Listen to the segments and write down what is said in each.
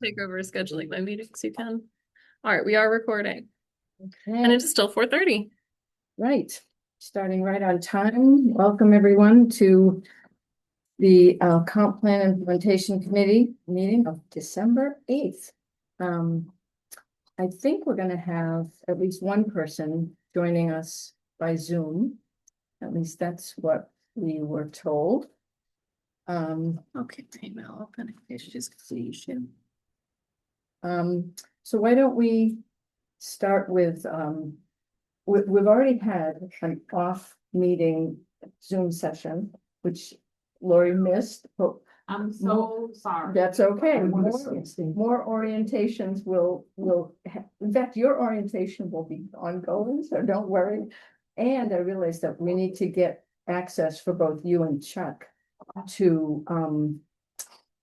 Take over scheduling my meetings, you can. All right, we are recording. And Okay, it is still 4:30. right. Starting right on time. Welcome everyone to the Comp Plan Implementation Committee meeting of December 8th. I think we're going to have at least one person joining us by Zoom. At least that's what we were told. I'll keep the email open in case she's see you. So why don't we start with we've already had an off meeting Zoom session, which Lori missed. But I'm so sorry. that's okay. More More orientations in fact, your orientation will be ongoing, so don't worry. And I realized that we need to get access for both you and Chuck to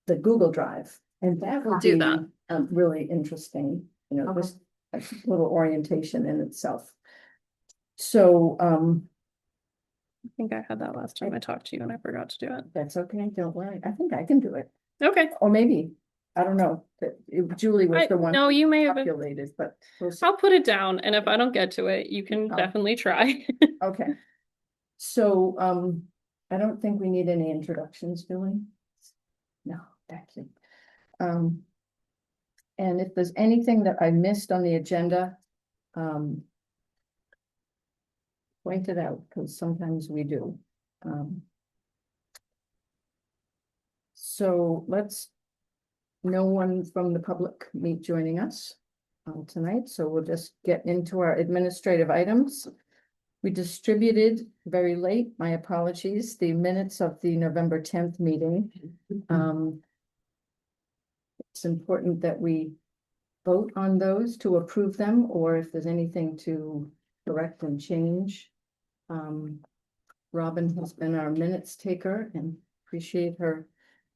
the Google Drive. And that will do be that. really interesting, just a little orientation in itself. So, I think I had that last time I talked to you and I forgot to do it. that's okay, don't worry. I think I can do it. Okay. Or maybe, I don't know, Julie was the one No, you may have. populated, but we'll see. I'll put it down, and if I don't get to it, you can Oh. definitely try. Okay. So, I don't think we need any introductions, do we? No, thank you. And if there's anything that I missed on the agenda, point it out, because sometimes we do. So no one from the public joining us tonight, so we'll just get into our administrative items. We distributed very late, my apologies, the minutes of the November 10th meeting. It's important that we vote on those to approve them, or if there's anything to correct and change. Robin has been our minutes taker and appreciate her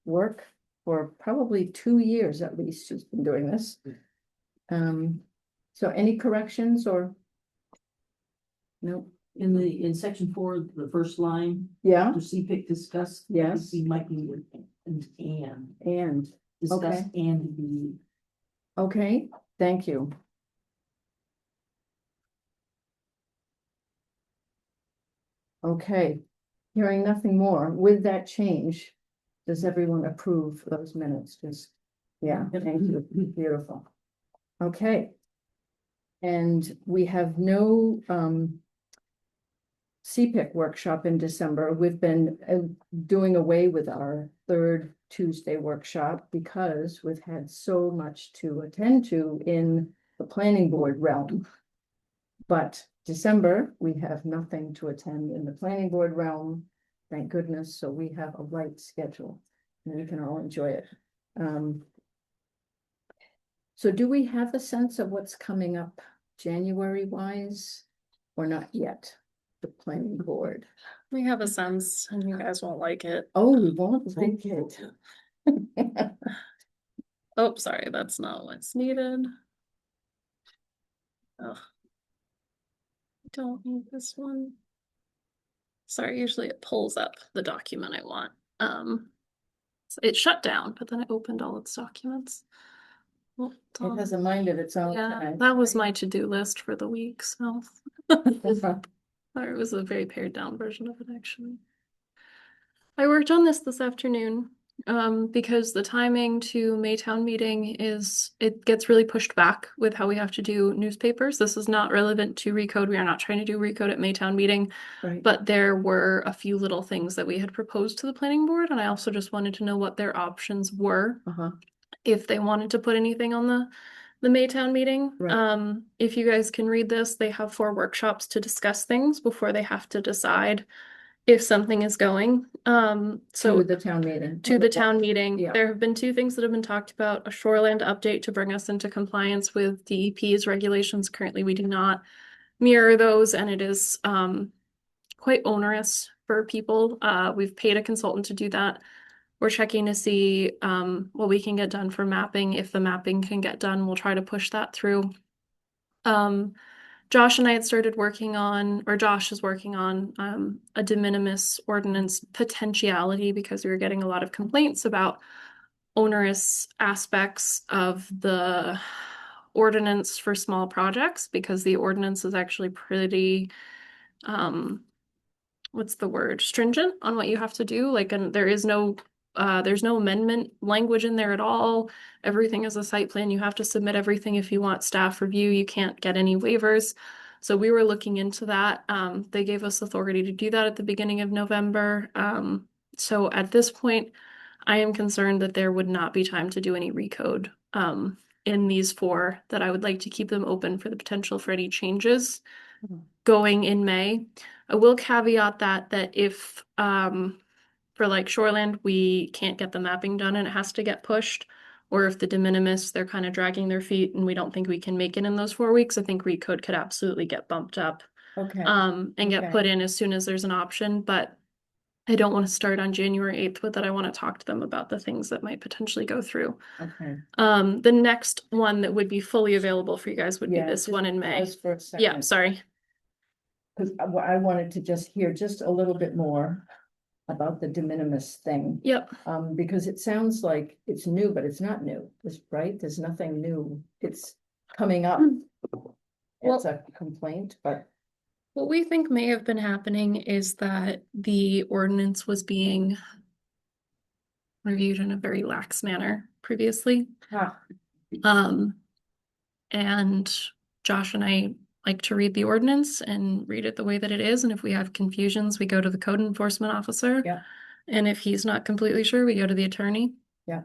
work for probably 2 years at least. She's been doing this. So any corrections or? No. in section 4, the first line, Yeah, to Cpic discuss. Yes. We might be with and discuss okay. and be. Okay, thank you. Okay, hearing nothing more, with that change, does everyone approve those minutes? Just, yeah, thank you, beautiful. Okay. And we have no Cpic workshop in December. We've been doing away with our third Tuesday workshop because we've had so much to attend to in the planning board realm. But December, we have nothing to attend in the planning board realm, thank goodness. So we have a light schedule and we can all enjoy it. So do we have a sense of what's coming up January wise or not yet? The planning board. We have a sense, and you guys won't like it. Oh, we won't like it. Oh, sorry, that's not what's needed. Oh, don't need this one. Sorry, usually it pulls up the document I want. So it shut down, but then it opened all its documents. Well, It has a mind of its own. yeah, that was my to-do list for the week, so. Or it was a very pared down version of it, actually. I worked on this afternoon because the timing to Maytown meeting it gets really pushed back with how we have to do newspapers. This is not relevant to Recode. We are not trying to do Recode at Maytown meeting, Right. but there were a few little things that we had proposed to the planning board, and I also just wanted to know what their options were if they wanted to put anything on the Maytown meeting. Right. If you guys can read this, they have 4 workshops to discuss things before they have to decide if something is going. So To the town meeting. to the town meeting, Yeah. there have been 2 things that have been talked about: a shoreland update to bring us into compliance with DEP's regulations. Currently, we do not mirror those, and it is quite onerous for people. We've paid a consultant to do that. We're checking to see what we can get done for mapping. If the mapping can get done, we'll try to push that through. Josh and I had started working on, or Josh is working on, a de minimis ordinance potentiality because we were getting a lot of complaints about onerous aspects of the ordinance for small projects because the ordinance is actually pretty, what's the word? Stringent on what you have to do. Like, and there's no amendment language in there at all. Everything is a site plan. You have to submit everything if you want staff review. You can't get any waivers. So we were looking into that. They gave us authority to do that at the beginning of November. So at this point, I am concerned that there would not be time to do any recode in these four, that I would like to keep them open for the potential for any changes going in May. I will caveat that if for like shoreland, we can't get the mapping done and it has to get pushed, or if the de minimis, they're kind of dragging their feet and we don't think we can make it in those 4 weeks, I think recode could absolutely get bumped up Okay, and get Okay. put in as soon as there's an option. But I don't want to start on January 8th with that. I want to talk to them about the things that might potentially go through. okay. The next one that would be fully available for you guys would be Yeah, this just one in May. pause for a Yeah, second. sorry. Because I wanted to just hear just a little bit more about the de minimis thing. Yep. Because it sounds like it's new, but it's not new, right? There's nothing new. It's coming up. It's a complaint, but What we think may have been happening is that the ordinance was being reviewed in a very lax manner previously. ah, And Josh and I like to read the ordinance and read it the way that it is. And if we have confusions, we go to the code enforcement officer. Yeah. And if he's not completely sure, we go to the attorney. Yeah.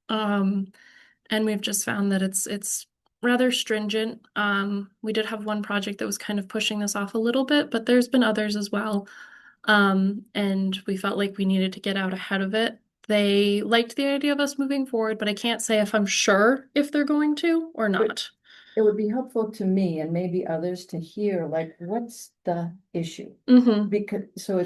And we've just found that it's rather stringent. We did have one project that was kind of pushing this off a little bit, but there's been others as well. And we felt like we needed to get out ahead of it. They liked the idea of us moving forward, but I can't say if I'm sure if they're going to or not. it would be helpful to me and maybe others to hear, like, what's the issue? Mm-hmm. Because, so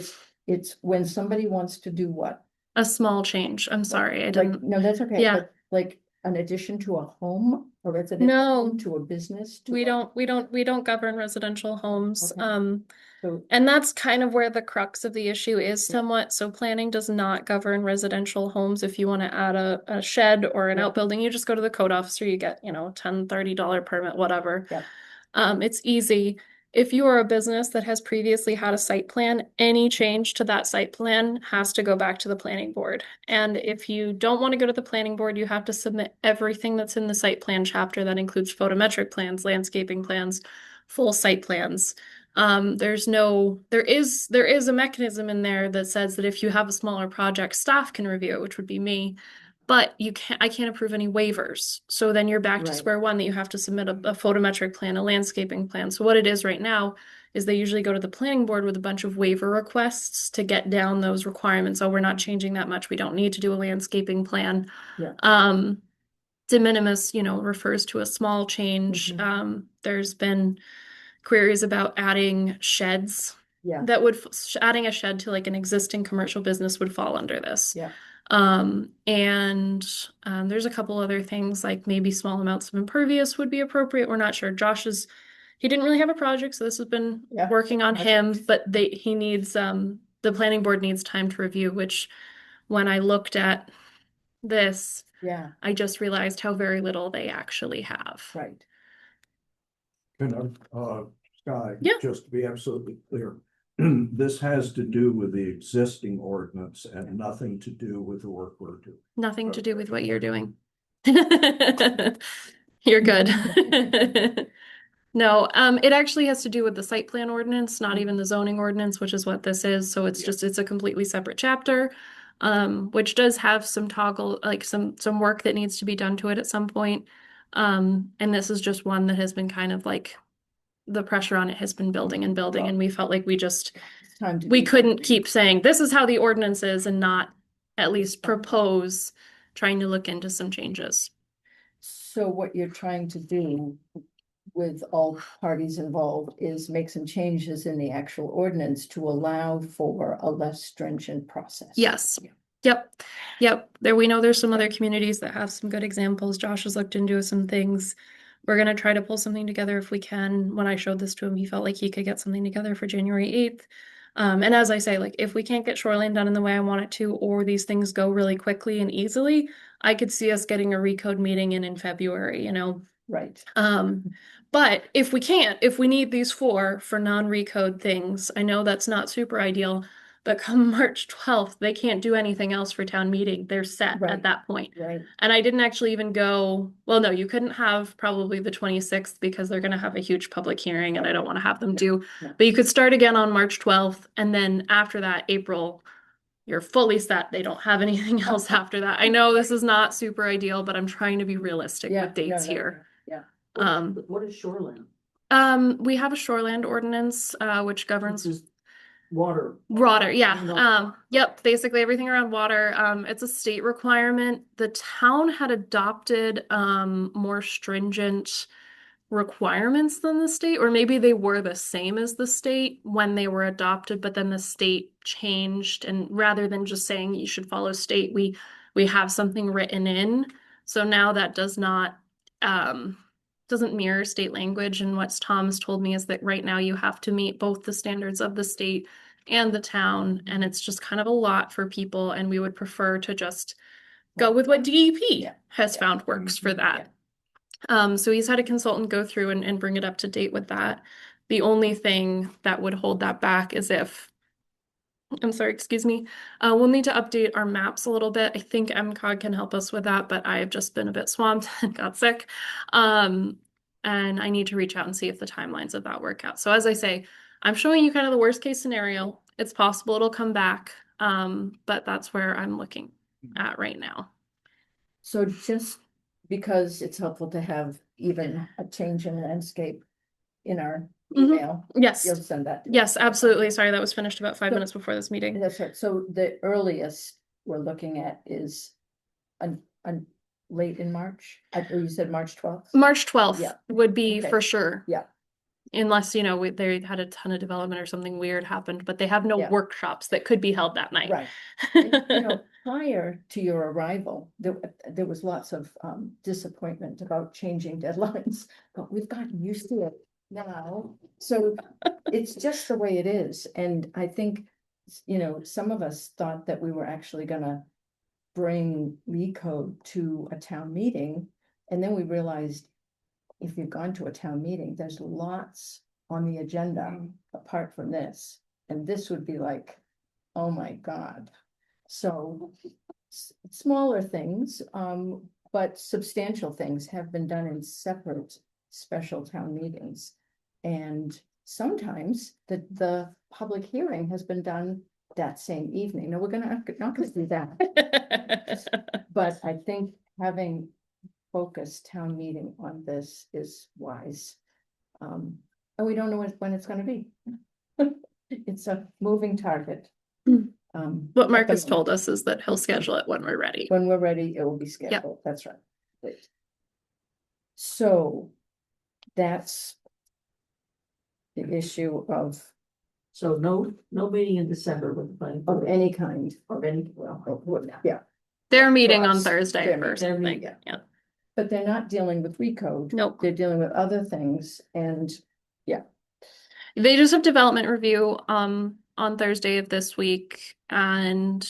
it's when somebody wants to do what? A small change. I'm sorry, I Like, didn't. no, that's okay, Yeah. but like an addition to a home, a residential No. home, to a business? to We a- don't govern residential homes. Okay. So, And that's kind of where the crux of the issue is somewhat. So planning does not govern residential homes. If you want to add a shed or an Yeah. outbuilding, you just go to the code officer, you get, $10, $30 permit, whatever. Yeah. It's easy. If you are a business that has previously had a site plan, any change to that site plan has to go back to the planning board. And if you don't want to go to the planning board, you have to submit everything that's in the site plan chapter. That includes photometric plans, landscaping plans, full site plans. There is a mechanism in there that says that if you have a smaller project, staff can review it, which would be me. But I can't approve any waivers. So then you're back to Right. square one, that you have to submit a photometric plan, a landscaping plan. So what it is right now is they usually go to the planning board with a bunch of waiver requests to get down those requirements. Oh, we're not changing that much. We don't need to do a landscaping plan. Yeah. De minimis, refers to a small change. Mhm. There's been queries about adding sheds. Yeah. That would, adding a shed to like an existing commercial business would fall under this. Yeah. And there's a couple other things, like maybe small amounts of impervious would be appropriate. We're not sure. He didn't really have a project, so this has been Yeah. working on him, Project. but he needs, the planning board needs time to review, which when I looked at this, Yeah, I just realized how very little they actually have. right. Sky, Yeah. just to be absolutely clear, this has to do with the existing ordinance and nothing to do with the work we're doing. Nothing to do with what you're doing. You're good. No, it actually has to do with the site plan ordinance, not even the zoning ordinance, which is what this is. So it's Yeah. just, it's a completely separate chapter, which does have some toggle, like some work that needs to be done to it at some point. And this is just one that has been kind of like, the pressure on it has been building and building, and we felt like It's time to we do couldn't something. keep saying, this is how the ordinance is, and not at least propose trying to look into some changes. So what you're trying to do with all parties involved is make some changes in the actual ordinance to allow for a less stringent process. Yes. Yep. We know there's some other communities that have some good examples. Josh has looked into some things. We're gonna try to pull something together if we can. When I showed this to him, he felt like he could get something together for January 8th. And as I say, like if we can't get shoreline done in the way I want it to, or these things go really quickly and easily, I could see us getting a recode meeting in February, you know. Right. But if we can't, if we need these four for non-recode things, I know that's not super ideal, but come March 12th, they can't do anything else for town meeting. They're set Right. at that point. Right. And I didn't actually even go, well, no, you couldn't have probably the 26th because they're going to have a huge public hearing and I don't want to have them do. No. But you could start again on March 12th. And then after that, April, you're fully set. They don't have anything else after that. I know this is not super ideal, but I'm trying to be realistic Yeah, with dates no, no, here. yeah. What is shoreline? We have a shoreland ordinance, which governs Just water. water. You Yeah. know. Yep. Basically everything around water. It's a state requirement. The town had adopted, more stringent requirements than the state, or maybe they were the same as the state when they were adopted, but then the state changed, and rather than just saying you should follow state, we have something written in. So now that um doesn't mirror state language, and what Tom's told me is that right now you have to meet both the standards of the state and the town, and it's just kind of a lot for people, and we would prefer to just go with what DEP Yeah. has Yeah. found works for that. So he's had a consultant go through and bring it up to date with that. The only thing that would hold that back is if, I'm sorry, excuse me, we'll need to update our maps a little bit. I think MCOG can help us with that, but I've just been a bit swamped and got sick. And I need to reach out and see if the timelines of that work out. So as I say, I'm showing you kind of the worst case scenario. It's possible it'll come back, but that's where I'm looking at right now. So just because it's helpful to have even a change in landscape in our email, Yes. you'll send that. to me. Yes, absolutely. Sorry, that was finished about 5 So- minutes before this meeting. That's right. So the earliest we're looking at is a late in March. You said March 12th? March 12th Yeah. would be Okay. for sure. Yeah. Unless, you know, they had a ton of development or something weird happened, but they have no Yeah. workshops that could be held that night. Right. And, you know, prior to your arrival, there was lots of disappointment about changing deadlines, but we've gotten used to it now. So it's just the way it is. And I think, you know, some of us thought that we were actually gonna bring recode to a town meeting. And then we realized if you've gone to a town meeting, there's lots on the agenda apart from this. And this would be like, oh my God. So smaller things, but substantial things have been done in separate special town meetings. And sometimes the public hearing has been done that same evening. Now, we're not gonna do that. But I think having focused town meeting on this is wise. And we don't know when it's gonna be. It's a moving target. What Mark has told us is that he'll schedule it when we're ready. When we're ready, it will be scheduled. That's right. Great. So that's the issue of So no meeting in December with the planning. of board, any kind. Of any, well, Yeah, They're meeting on us, Thursday they're first, meeting- I think. yeah. Yeah. but they're not dealing with recode. Nope. They're dealing with other things and They just have development review on Thursday of this week, and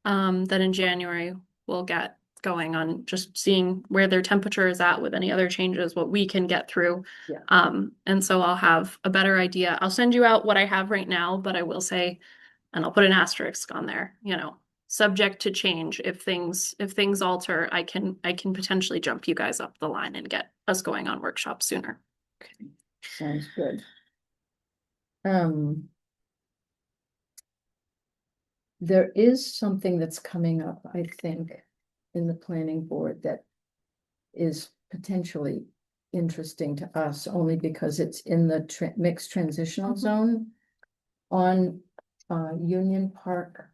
then in January we'll get going on just seeing where their temperature is at with any other changes, what we can get through. Yeah. And so I'll have a better idea. I'll send you out what I have right now, but I will say, and I'll put an asterisk on there, you know, subject to change. If things alter, I can potentially jump you guys up the line and get us going on workshops sooner. sounds good. There is something that's coming up, I think, in the planning board that is potentially interesting to us, only because it's in the mixed transitional zone on Union Park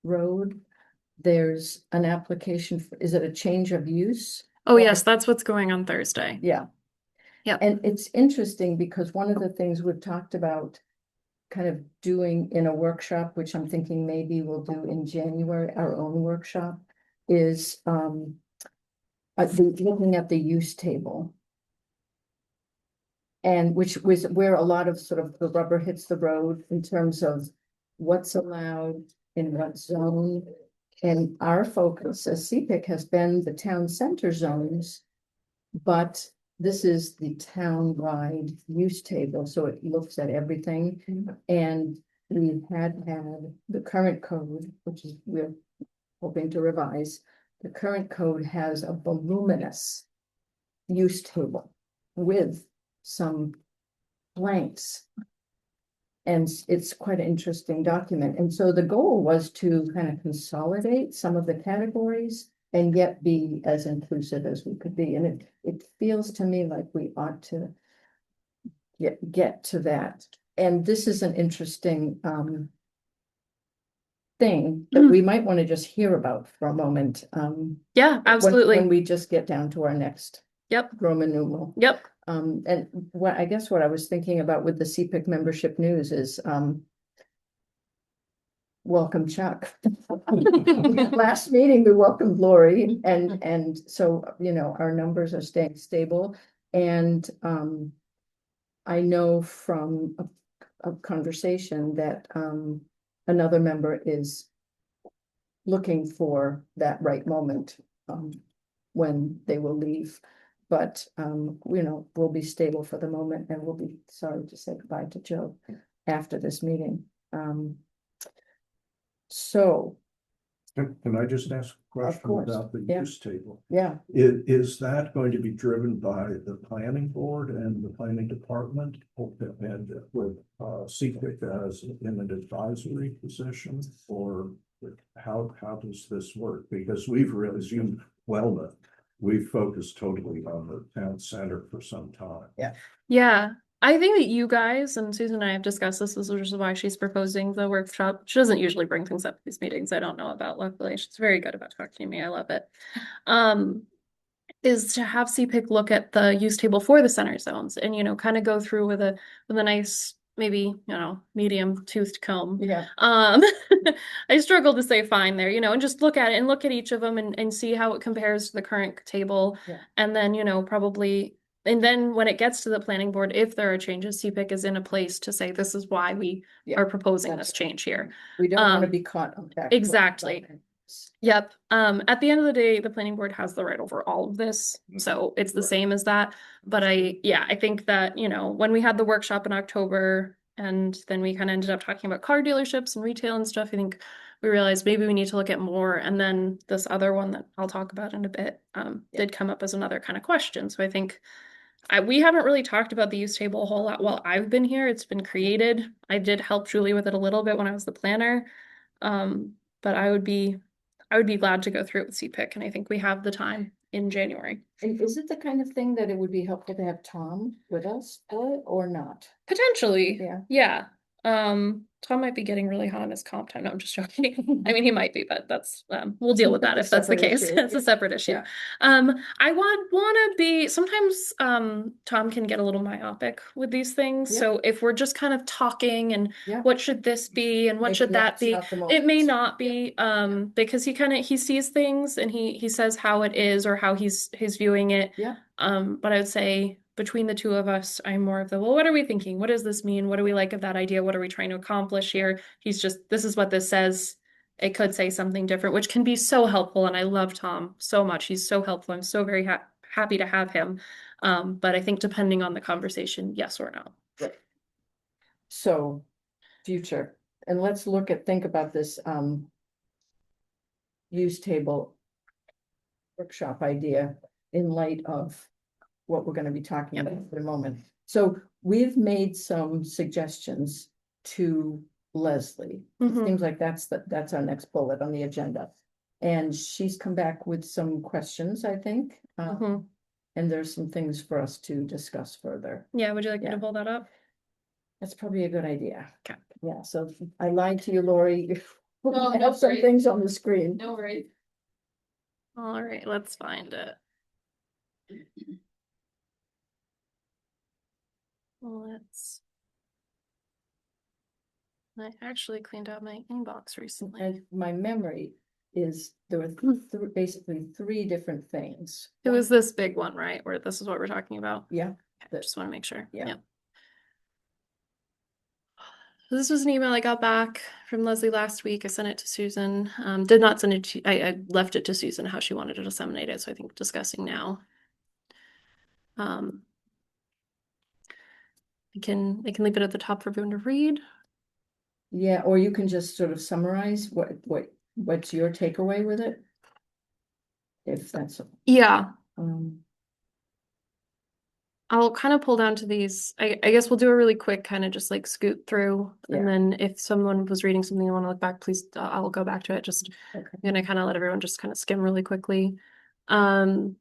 Road. There's an application, is it a change of use? Oh, yes, that's what's going on Thursday. Yeah. Yep. And it's interesting because one of the things we've talked about kind of doing in a workshop, which I'm thinking maybe we'll do in January, our own workshop, is looking at the use table. And which was where a lot of sort of the rubber hits the road in terms of what's allowed in what zone. And our focus as CPIC has been the town center zones. But this is the town-wide use table, so it looks at everything. And we had the current code, which is we're hoping to revise. The current code has a voluminous use table with some blanks. And it's quite an interesting document. And so the goal was to kind of consolidate some of the categories and yet be as inclusive as we could be. And it feels to me like we ought to get to that. And this is an interesting thing that we might want to just hear about for a moment. Yeah, absolutely. When we just get down to our next Yep. Roman numeral. Yep. And what I guess what I was thinking about with the CPIC membership news is welcome Chuck. Last meeting we welcomed Lori, and so our numbers are staying stable. And I know from a conversation that another member is looking for that right moment when they will leave. But we'll be stable for the moment, and we'll be sorry to say goodbye to Joe after this meeting. So, Can I just ask a question course, about the yeah. use table? yeah, Is that going to be driven by the planning board and the planning department? And with CPIC as in an advisory position, or how does this work? Because we've really, as you well know, we've focused totally on the town center for some time. Yeah. I think that you guys and Susan and I have discussed this. This is why she's proposing the workshop. She doesn't usually bring things up at these meetings. I don't know about, luckily. She's very good about talking to me. I love it. Is to have CPIC look at the use table for the center zones and kind of go through with a nice, maybe medium toothed comb. yeah, I struggle to say fine there, and just look at it and look at each of them and see how it compares to the current table. Yeah. And then probably, and then when it gets to the planning board, if there are changes, CPIC is in a place to say this is why we Yeah, are proposing that's this change here. we don't want to be caught on back. Exactly. Yep. At the end of the day, the planning board has the right over all of this. So it's the Right. same as that. But I think that, when we had the workshop in October and then we kind of ended up talking about car dealerships and retail and stuff, I think we realized maybe we need to look at more. And then this other one that I'll talk about in a bit did come up as another kind of question. So I think we haven't really talked about the use table a whole lot while I've been here. It's been created. I did help Julie with it a little bit when I was the planner. But I would be glad to go through it with CPIC, and I think we have the time in January. And is it the kind of thing that it would be helpful to have Tom with us for it or not? Potentially. Yeah. Yeah. Tom might be getting really hot on his comp time. No, I'm just joking. I mean, he might be, but that's we'll deal with that if that's the case. It's a separate issue. Yeah. I want to be sometimes Tom can get a little myopic with these things. Yeah. So if we're just kind of talking and Yeah. what should this be and what Maybe should that that's be, not the it may moment. not be because he sees things and he says how it is or how he's viewing it. Yeah. But I would say between the two of us, I'm more of the, well, what are we thinking? What does this mean? What do we like of that idea? What are we trying to accomplish here? He's just, this is what this says. It could say something different, which can be so helpful. And I love Tom so much. He's so helpful. I'm so very happy to have him. But I think depending on the conversation, yes or no. Right. So future, and let's think about this use table workshop idea in light of what we're going to be talking Yep. about in a moment. So we've made some suggestions to Leslie. It Mhm. seems like that's our next bullet on the agenda. And she's come back with some questions, I think. Mhm. And there's some things for us to discuss further. Yeah, would you like me Yeah. to pull that up? That's probably a good idea. Okay. Yeah, so I lied to you, Lori. No, I have that's some great. things on the screen. No worries. All right, let's find it. I actually cleaned out my inbox recently. And my memory is there were basically three different things. It was this big one, right? Where this is what we're talking about. Yeah, That- Just want to make sure. Yeah. So this was an email I got back from Leslie last week. I sent it to Susan. Did not send it to, I left it to Susan how she wanted to disseminate it. So I think discussing now. I can leave it at the top for everyone to read. Yeah, or you can just sort of summarize what's your takeaway with it? If that's, Yeah, um, I'll kind of pull down to these. I guess we'll do a really quick kind of just like scoot through. And Yeah. then if someone was reading something you want to look back, please, I'll go back to it. Just okay. I'm gonna kind of let everyone just kind of skim really quickly. Um,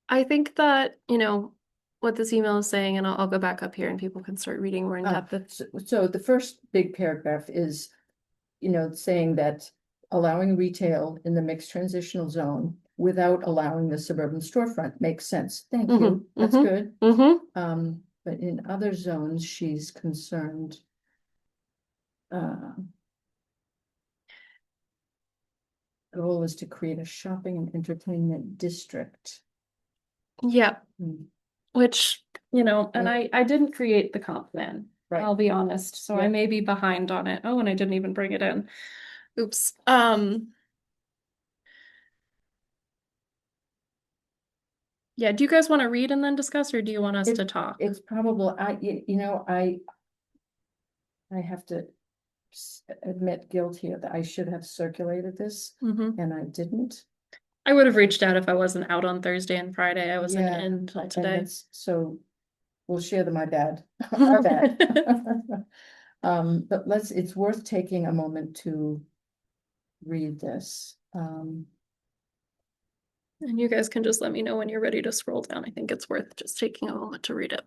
I think that, what this email is saying, and I'll go back up here and people can start reading more in depth. So the first big paragraph is, saying that allowing retail in the mixed transitional zone without allowing the suburban storefront makes sense. Thank you. That's good. But in other zones, she's concerned. Goal is to create a shopping and entertainment district. Yeah, Hmm. which, and I didn't create the comp plan. Right. I'll be honest. So I Yeah. may be behind on it. Oh, and I didn't even bring it in. Oops. Yeah, do you guys want to read and then discuss, or do you want us to talk? It's probable, I have to admit guilt here that I should have circulated this Mhm. and I didn't. I would have reached out if I wasn't out on Thursday and Friday. I wasn't Yeah, in until And today. so we'll share my bad, our bad. But it's worth taking a moment to read this. And you guys can just let me know when you're ready to scroll down. I think it's worth just taking a moment to read it.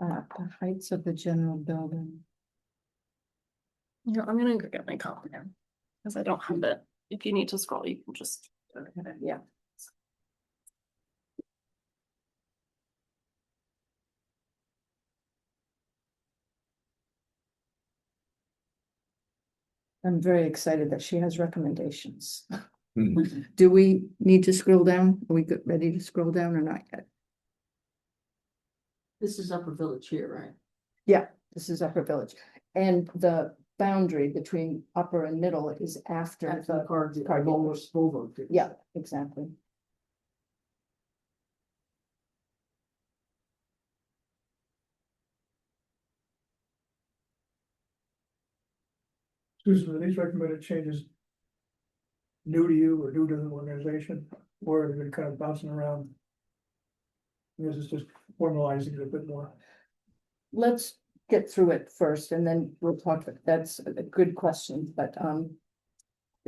The heights of the general building. I'm gonna go get my copy now because I don't have it. If you need to scroll, you can just. Yeah. I'm very excited that she has recommendations. Do we need to scroll down? Are we ready to scroll down or not yet? This is Upper Village here, right? Yeah, this is Upper Village. And the boundary between upper and middle is after After the the. card, Yeah, exactly. Susan, are these recommended changes new to you or new to the organization, or have they been kind of bouncing around? This is just formalizing it a bit more. Let's get through it first and then we'll talk. That's a good question, but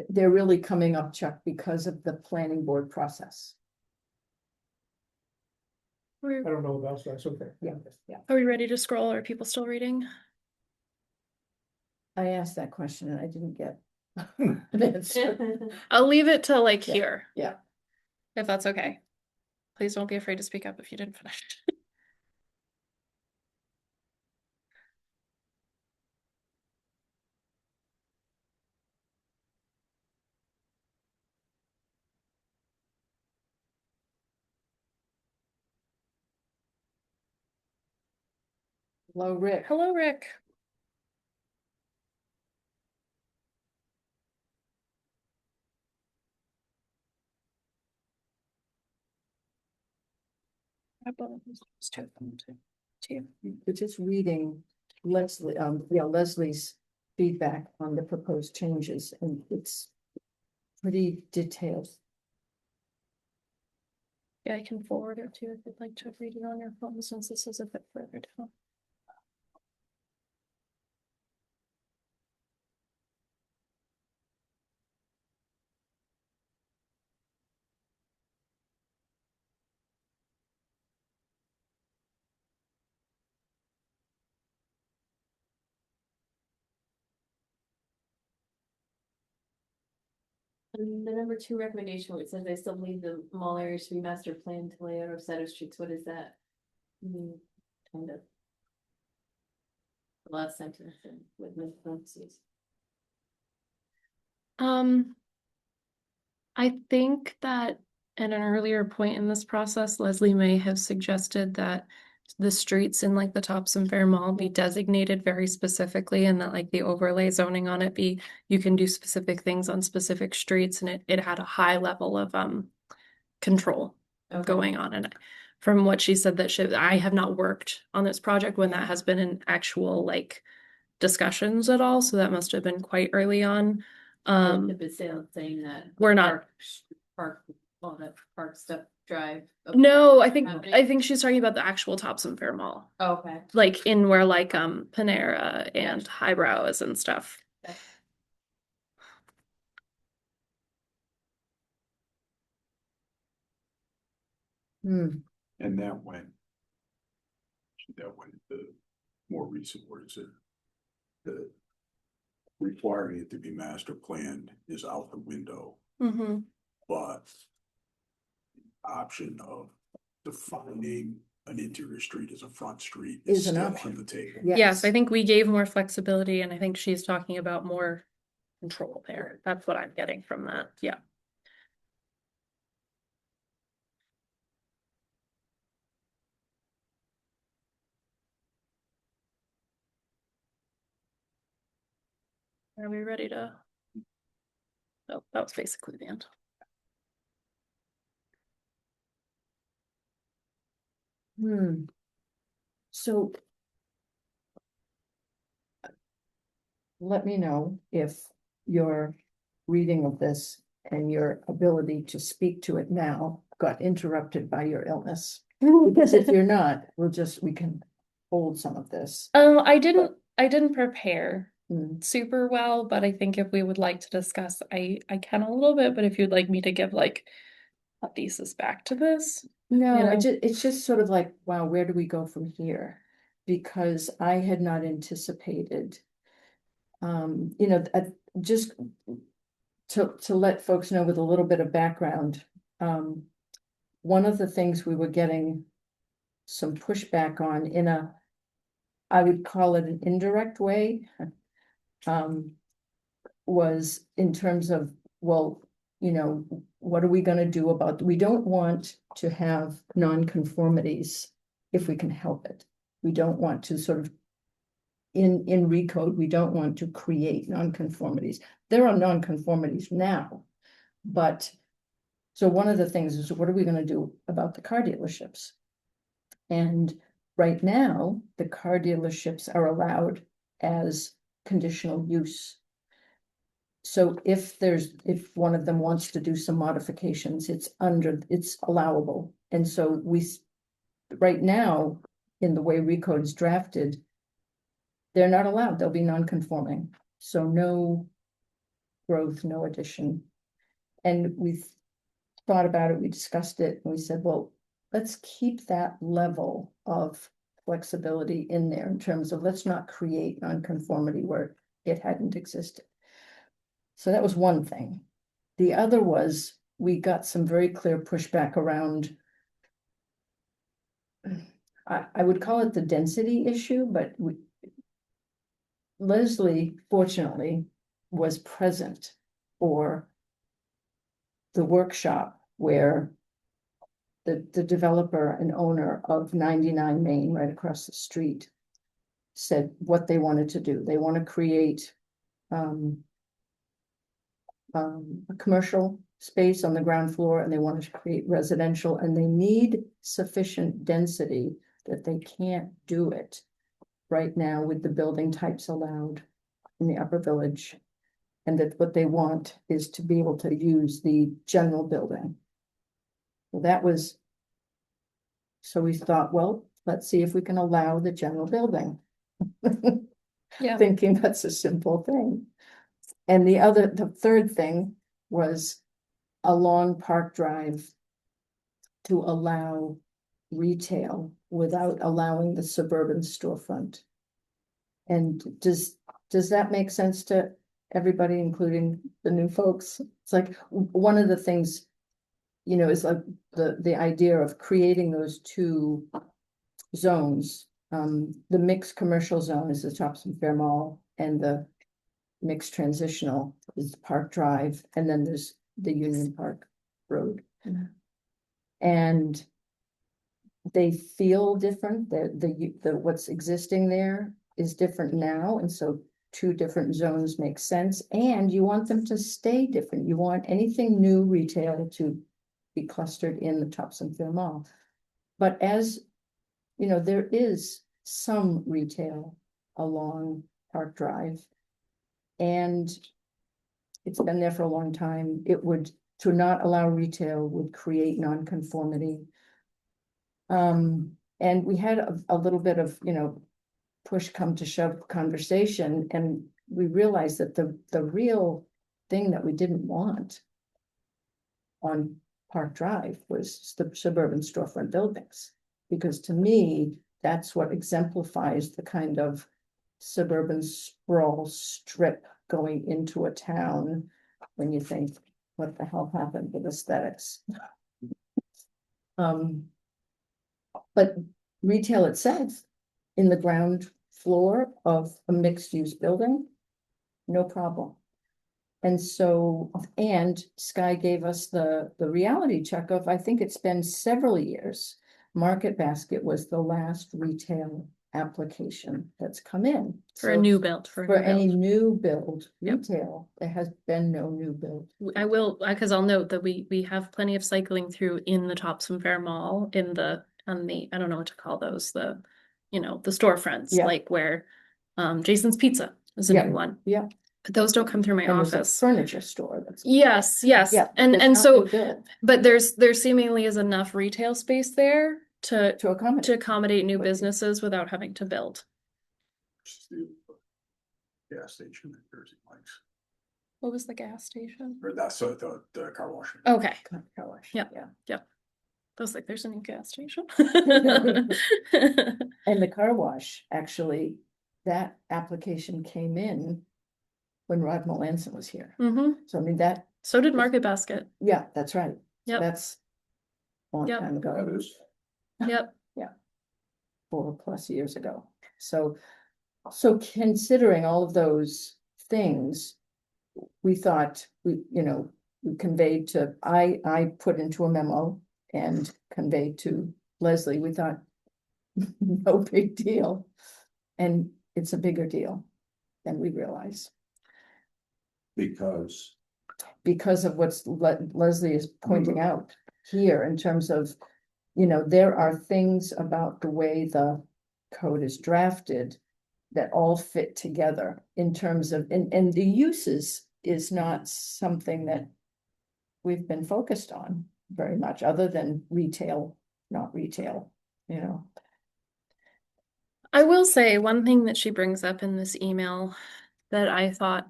they're really coming up, Chuck, because of the planning board process. I don't know about, so that's okay. Yeah, yeah. Are we ready to scroll? Are people still reading? I asked that question and I didn't get an answer. I'll leave it to like Yeah, here. yeah. If that's okay. Please don't be afraid to speak up if you didn't finish. Hello, Rick. Hello, Rick. We're just reading Leslie's feedback on the proposed changes, and it's pretty detailed. Yeah, I can forward it to you if you'd like to read it on your phone since this is a bit further down. And the number 2 recommendation, where it says they still need the mall areas to be master planned to layout of center streets, what is that? Kind of. The last sentence then, with the parentheses. I think that at an earlier point in this process, Leslie may have suggested that the streets in like the Topsom Fair Mall be designated very specifically and that like the overlay zoning on it be, you can do specific things on specific streets and it had a high level of control Okay. going on. And from what she said that I have not worked on this project when that has been in actual like discussions at all, so that must have been quite early on. If it's saying that. We're not. Park, all that park stuff, drive. No, I happening. think she's talking about the actual Topsom Fair Mall, Okay. like in where like Panera and Highbrow is and stuff. Hmm, And that went the more recent words that the requiring it to be master planned is out the window, Mm-hmm. but the option of defining an interior street as a front street Is is an still option. on the table. Yes, I think we gave more flexibility and I think she's talking about more control there. That's what I'm getting from that. Yeah. Are we ready to? Oh, that was basically the end. Hmm. So. Let me know if your reading of this and your ability to speak to it now got interrupted by your illness. Because if you're not, we can hold some of this. I didn't prepare Hmm. super well, but I think if we would like to discuss, I can a little bit, but if you'd like me to give like a thesis back to this. No, You know? it's just sort of like, wow, where do we go from here? Because I had not anticipated. Just to let folks know with a little bit of background. One of the things we were getting some pushback on I would call it an indirect way. Was in terms of, well, what are we gonna do about, we don't want to have nonconformities if we can help it. We don't want to sort of, in recode, we don't want to create nonconformities. There are nonconformities now, but, so one of the things is, what are we gonna do about the car dealerships? And right now, the car dealerships are allowed as conditional use. So if one of them wants to do some modifications, it's allowable. And so right now, in the way Recode is drafted, they're not allowed, they'll be non-conforming. So no growth, no addition. And we've thought about it, we discussed it, and we said, well, let's keep that level of flexibility in there in terms of, let's not create nonconformity where it hadn't existed. So that was one thing. The other was, we got some very clear pushback around, I would call it the density issue, but Leslie, fortunately, was present for the workshop where the developer and owner of 99 Maine, right across the street, said what they wanted to do. They want to create a commercial space on the ground floor, and they want to create residential, and they need sufficient density that they can't do it right now with the building types allowed in the upper village. And that what they want is to be able to use the general building. So we thought, well, let's see if we can allow the general building. Yeah. Thinking that's a simple thing. And the third thing was along Park Drive to allow retail without allowing the suburban storefront. And does that make sense to everybody, including the new folks. It's like one of the things, you know, is like the idea of creating those two zones. The mixed commercial zone is the Topsom Fair Mall, and the mixed transitional is Park Drive, and then there's the Union Park Road. And they feel different, the what's existing there is different now, and so two different zones make sense, and you want them to stay different. You want anything new retail to be clustered in the Topsom Fair Mall. But as you know, there is some retail along Park Drive. And it's been there for a long time. It would, to not allow retail would create nonconformity. And we had a little bit of, you know, push come to shove conversation, and we realized that the real thing that we didn't want on Park Drive was the suburban storefront buildings. Because to me, that's what exemplifies the kind of suburban sprawl strip going into a town when you think, what the hell happened with aesthetics? But retail itself in the ground floor of a mixed-use building, no problem. And so, and Sky gave us the reality check of, I think it's been several years. Market Basket was the last retail application that's come in. For a So new build, for for a new any build. new build Yep. retail, there has been no new build. I will, because I'll note that we have plenty of cycling through in the Topsom Fair Mall, in on the, I don't know what to call those, the, you know, the storefronts, Yeah. like where Jason's Pizza is a Yeah. new one. Yeah. But those don't come through my And there's a office. furniture store that's. Yes, yes. Yeah. And that's not so, new build but there seemingly is enough retail space there to to accommodate. accommodate new But- businesses without having to build. The gas station at Jersey Mike's, What was the gas station? or that's the car wash. Okay, Car wash, Yep. yeah. I was like, there's a new gas station. And the car wash, actually, that application came in when Rod Melanson was here. Hmm. So I mean, that, So did Market Basket. yeah, that's right. Yep. That's a long Yep. time That ago, is, Yep. 4+ years ago. So considering all of those things, we thought we conveyed to, I put into a memo and conveyed to Leslie, we thought, no big deal. And it's a bigger deal than we realize, Because because of what's Leslie is pointing out here in terms of, you know, there are things about the way the code is drafted that all fit together in terms of, and the uses is not something that we've been focused on very much, other than retail, not retail, you know. I will say one thing that she brings up in this email that I thought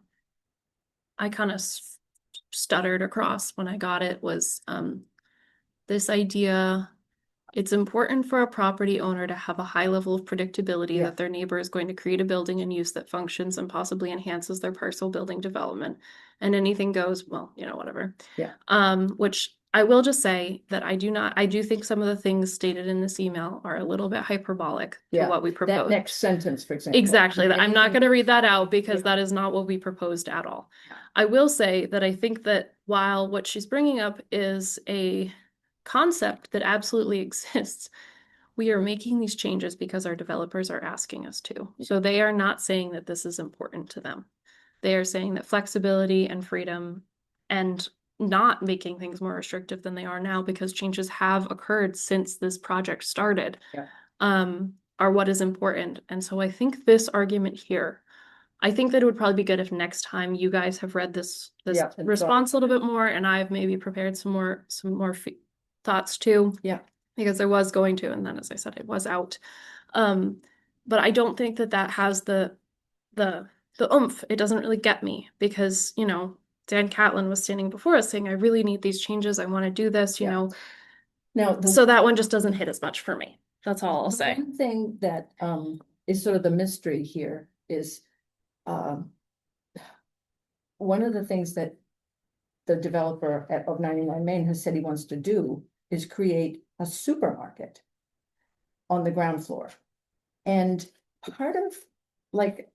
I kind of stuttered across when I got it was this idea. It's important for a property owner to have a high level of predictability Yeah. that their neighbor is going to create a building and use that functions and possibly enhances their parcel building development. And anything goes, well, you know, whatever. Yeah. Which I will just say that I do think some of the things stated in this email are a little bit hyperbolic to Yeah, what we That proposed. next sentence, for example. Exactly. I'm not going to read that out because Yeah. that is not what we proposed at all. Yeah. I will say that I think that while what she's bringing up is a concept that absolutely exists, we are making these changes because our developers are asking us to. So they are not saying that this is important to them. They are saying that flexibility and freedom and not making things more restrictive than they are now, because changes have occurred since this project started, Yeah. are what is important. And so I think this argument here, I think that it would probably be good if next time you guys have read this Yeah, and response a little bit more, and I've maybe prepared some more thoughts too. Yeah. Because there was going to, and then as I said, it was out. But I don't think that has the oomph. It doesn't really get me, because, you know, Dan Catlin was standing before us saying, I really need these changes. I want to do this, you Yeah. know. Now, So that one just doesn't hit as much for me. That's all I'll the say. one thing that is sort of the mystery here is one of the things that the developer of 99 Main has said he wants to do is create a supermarket on the ground floor. And part of, like,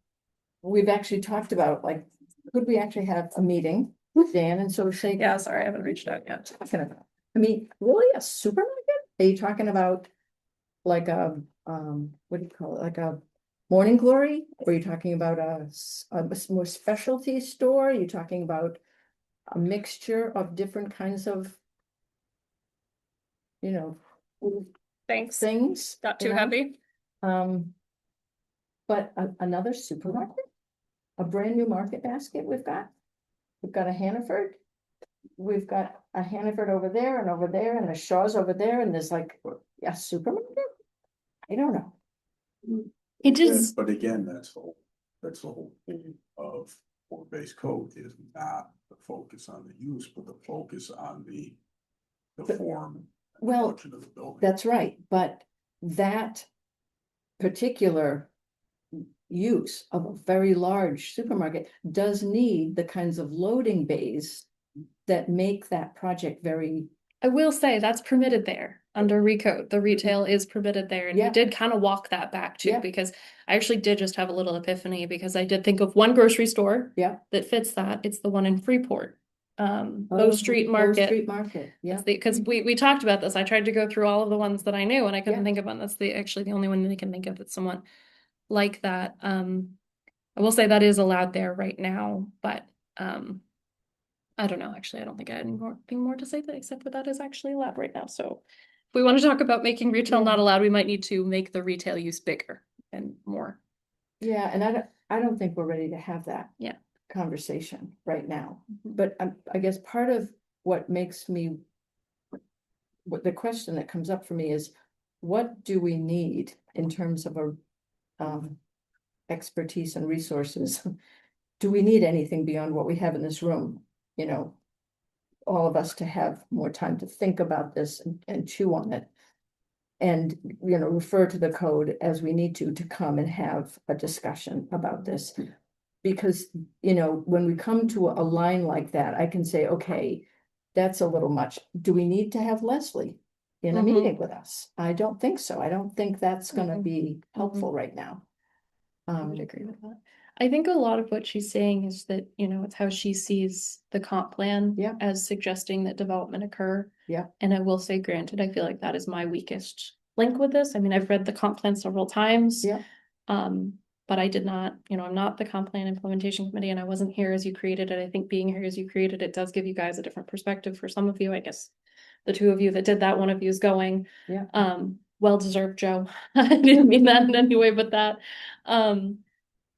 we've actually talked about, like, could we actually have a meeting with Dan and sort of say, Yeah, sorry, I haven't reached out yet. talking about? I mean, really, a supermarket? Are you talking about like a, what do you call it, like a Morning Glory? Or are you talking about a more specialty store? Are you talking about a mixture of different kinds of, you know, Thanks. things? Got you too know? heavy. But another supermarket? A brand new market basket we've got? We've got a Hannaford. We've got a Hannaford over there and a Shaw's over there, and there's like a supermarket? I don't know. It just, But again, that's the whole thing of form-based code is not the focus on the use, but the focus on the form. and Well, function of the building. That's right, but that particular use of a very large supermarket does need the kinds of loading bays that make that project very, I will say that's permitted there under recode. The retail is permitted there. And we Yeah. did kind of walk that back too, Yeah. because I actually did just have a little epiphany because I did think of one grocery store Yeah. that fits that. It's the one in Freeport. Oh, Bow Street Bow Market. Street Market, yeah. Because we talked about this. I tried to go through all of the ones that I knew and I couldn't Yeah. think of one. That's actually the only one that I can think of that's somewhat like that. I will say that is allowed there right now, but I don't know. Actually, I don't think I had anything more to say that except for that is actually allowed right now. So if we want to talk about making retail Yeah. not allowed, we might need to make the retail use bigger and more. Yeah, and I don't think we're ready to have that. Yeah. Conversation right now, but I guess part of what makes me. What the question that comes up for me is, what do we need in terms of a expertise and resources? Do we need anything beyond what we have in this room? You know, all of us to have more time to think about this and chew on it. And, you know, refer to the code as we need to come and have a discussion about this. Because, you know, when we come to a line like that, I can say, okay, that's a little much. Do we need to have Leslie in a Mhm. meeting with us? I don't think so. I don't think that's gonna Mhm. be helpful right now. I would agree with that. I think a lot of what she's saying is that, you know, it's how she sees the comp plan Yeah. as suggesting that development occur. Yeah. And I will say, granted, I feel like that is my weakest link with this. I mean, I've read the comp plan several times. Yeah. But I did not, you know, I'm not the comp plan implementation committee and I wasn't here as you created it. I think being here as you created it does give you guys a different perspective. For some of you, I guess, the two of you that did that, one of you is going. Yeah. Well deserved, Joe. I didn't mean that in any way but that.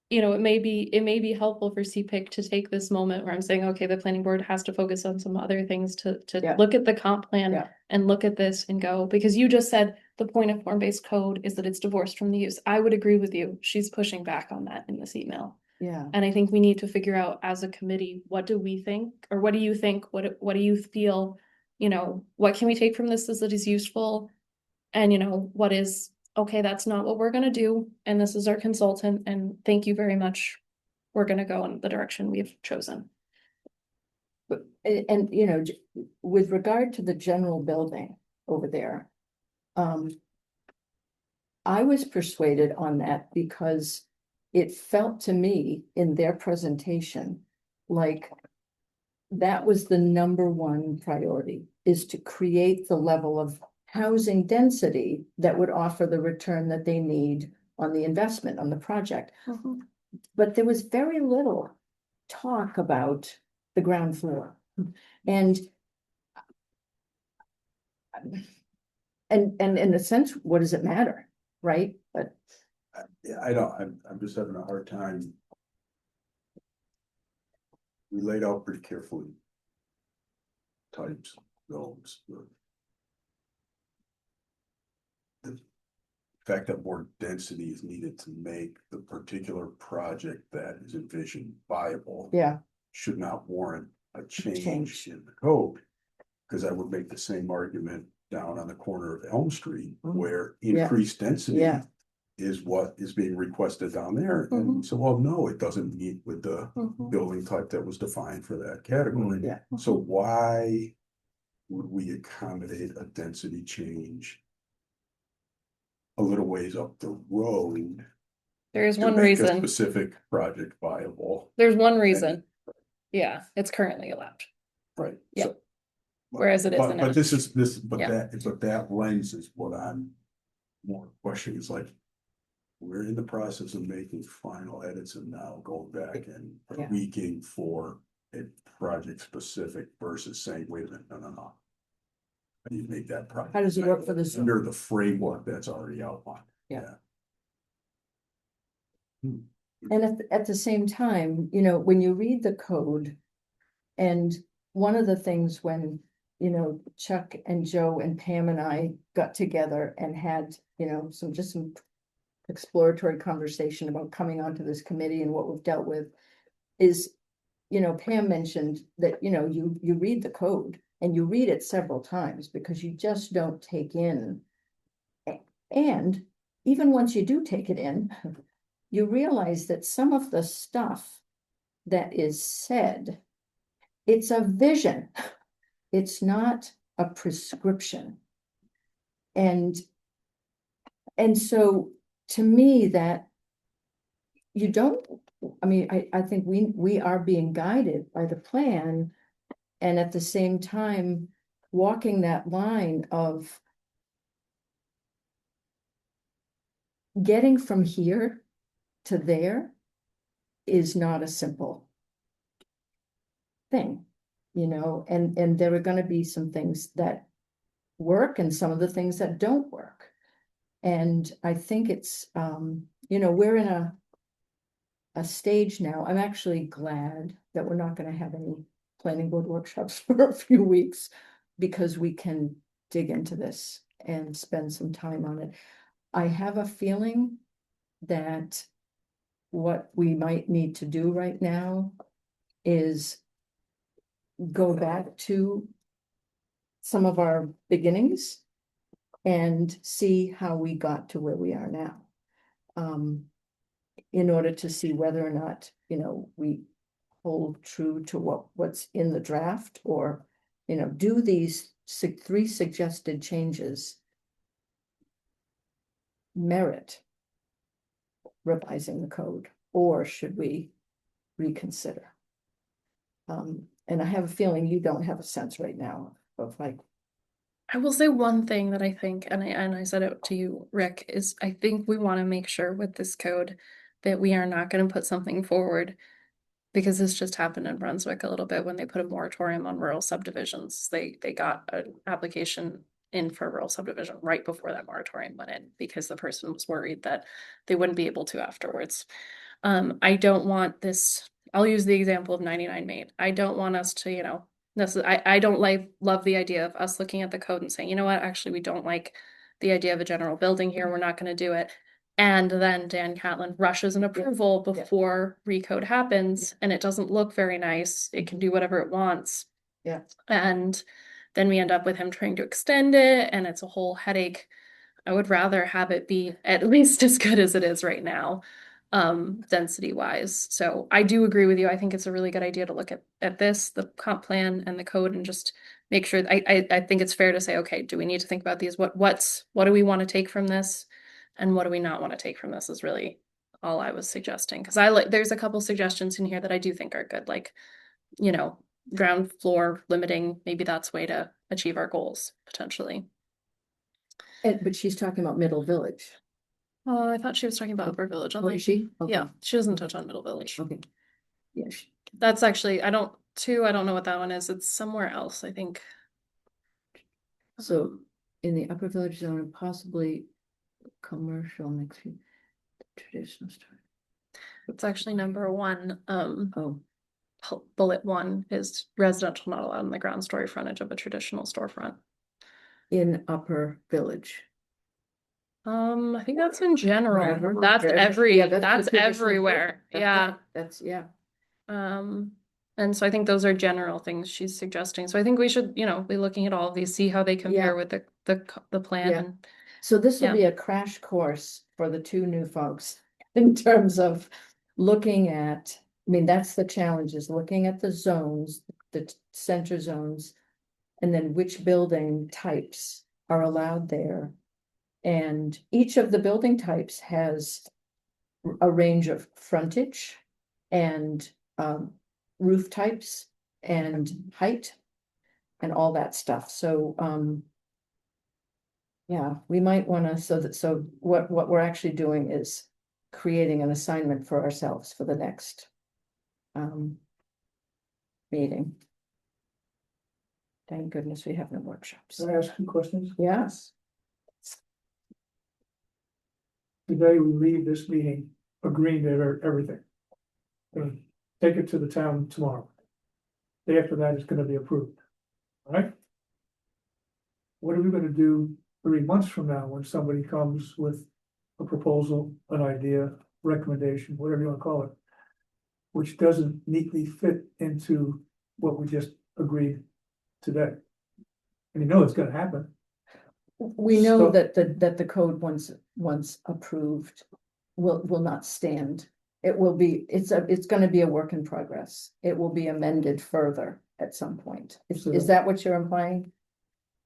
You know, it may be helpful for Cpic to take this moment where I'm saying, okay, the planning board has to focus on some other things to Yeah. look at the comp plan Yeah. and look at this and go, because you just said the point of form-based code is that it's divorced from the use. I would agree with you. She's pushing back on that in this email. Yeah. And I think we need to figure out as a committee, what do we think, or what do you think? What do you feel? You know, what can we take from this that is useful? And you know, what is, okay, that's not what we're gonna do, and this is our consultant, and thank you very much. We're gonna go in the direction we've chosen. But, and, you know, with regard to the general building over there, I was persuaded on that because it felt to me in their presentation like that was the number one priority, is to create the level of housing density that would offer the return that they need on the investment, on the project. But there was very little talk about the ground floor. And in a sense, what does it matter, right? But Yeah, I'm just having a hard time. We laid out pretty carefully. Types, zones. The fact that more density is needed to make the particular project that is envisioned viable. yeah, Should not warrant a change Change. in the code. Because I would make the same argument down on the corner of Elm Street, Mhm. where Yeah. increased density Yeah. is what is being requested down there. And so, well, no, it doesn't meet with the Mhm. building type that was defined for that category. Yeah. So why would we accommodate a density change a little ways up the road There is to one make a reason. specific project viable? There's one reason. Yeah, it's currently allowed. Right. Yeah. So- Whereas it isn't But now. this is, but Yeah. that lens is what I'm more questioning, is like, we're in the process of making final edits and now going back and Yeah. tweaking for a project specific versus saying, wait a minute, no. How do you make that project? How does it work for this? Under the framework that's already outlined. Yeah. Hmm. And at the same time, you know, when you read the code, and one of the things when, you know, Chuck and Joe and Pam and I got together and had, you know, some exploratory conversation about coming onto this committee and what we've dealt with is, you know, Pam mentioned that, you know, you read the code and you read it several times because you just don't take in. And even once you do take it in, you realize that some of the stuff that is said, it's a vision. It's not a prescription. And so to me that you don't, I mean, I think we are being guided by the plan, and at the same time, walking that line of getting from here to there is not a simple thing, you know, and there are gonna be some things that work and some of the things that don't work. And I think it's, you know, we're in a stage now. I'm actually glad that we're not gonna have any planning board workshops for a few weeks, because we can dig into this and spend some time on it. I have a feeling that what we might need to do right now is go back to some of our beginnings and see how we got to where we are now. In order to see whether or not, you know, we hold true to what's in the draft, or, you know, do these three suggested changes merit revising the code, or should we reconsider? And I have a feeling you don't have a sense right now of like, I will say one thing that I think, and I said it to you, Rick, is I think we want to make sure with this code that we are not going to put something forward, because this just happened in Brunswick a little bit when they put a moratorium on rural subdivisions. They got an application in for a rural subdivision right before that moratorium went in, because the person was worried that they wouldn't be able to afterwards. I don't want this, I'll use the example of 99 Maine. I don't want us to, you know, I don't love the idea of us looking at the code and saying, you know what, actually, we don't like the idea of a general building here. We're not going to do it. And then Dan Catlin rushes an approval before recode happens, and it doesn't look very nice. It can do whatever it wants. Yeah. And then we end up with him trying to extend it, and it's a whole headache. I would rather have it be at least as good as it is right now, density wise. So I do agree with you. I think it's a really good idea to look at this, the comp plan and the code, and just make sure. I think it's fair to say, okay, do we need to think about these? What do we want to take from this, and what do we not want to take from this is really all I was suggesting. Because there's a couple suggestions in here that I do think are good, like, you know, ground floor limiting. Maybe that's way to achieve our goals potentially. but she's talking about Middle Village. Oh, I thought she was talking about Upper Village. Oh, is she? Okay. Yeah, she doesn't touch on Middle Village. Okay. Yeah. That's actually, I don't know what that one is. It's somewhere else, I think. So in the Upper Village zone, and possibly commercial mixed traditional store. It's actually number one. Oh, Bullet one is residential not allowed in the ground story frontage of a traditional storefront. in Upper Village. I think that's in general. Wherever. That's Yeah, that's the traditional everywhere. store. Yeah. That's, yeah. And so I think those are general things she's suggesting. So I think we should, you know, be looking at all of these, see how they compare Yeah. with the plan. Yeah. And So this will Yeah. be a crash course for the two new folks in terms of looking at, I mean, that's the challenge, is looking at the zones, the center zones, and then which building types are allowed there. And each of the building types has a range of frontage and roof types and height and all that stuff. So yeah, we might want to, so what we're actually doing is creating an assignment for ourselves for the next meeting. Thank goodness we have no workshops. Can I ask you questions? Yes. Today we leave this meeting agreeing to everything. Gonna take it to the town tomorrow. Day after that, it's gonna be approved. All right? What are we gonna do 3 months from now when somebody comes with a proposal, an idea, recommendation, whatever you wanna call it, which doesn't neatly fit into what we just agreed today? And you know it's gonna happen. We know So- that the code once approved will not stand. It will be, it's gonna be a work in progress. It will be amended further at some point. Is that what you're implying?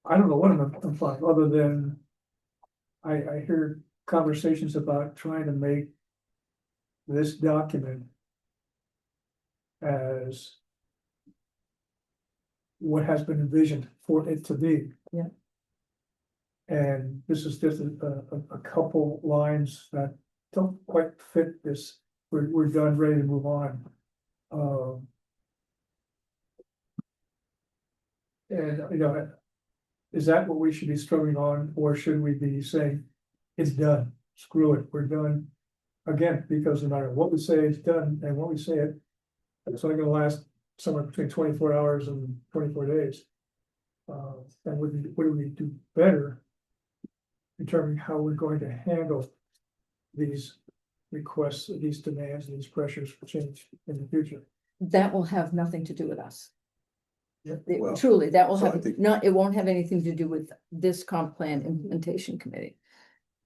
I don't know what I'm implying, other than I hear conversations about trying to make this document as what has been envisioned for it to be. Yeah. And this is just a couple lines that don't quite fit this. We're done, ready to move on. And, you know, is that what we should be struggling on, or should we be saying, it's done, screw it, we're done? Again, because no matter what we say, it's done, and when we say it, it's only gonna last somewhere between 24 hours and 24 days. And what do we do better? Determining how we're going to handle these requests, these demands, these pressures for change in the future. That will have nothing to do with us. Yeah, well, Truly, that will so I have, think- it won't have anything to do with this comp plan implementation committee.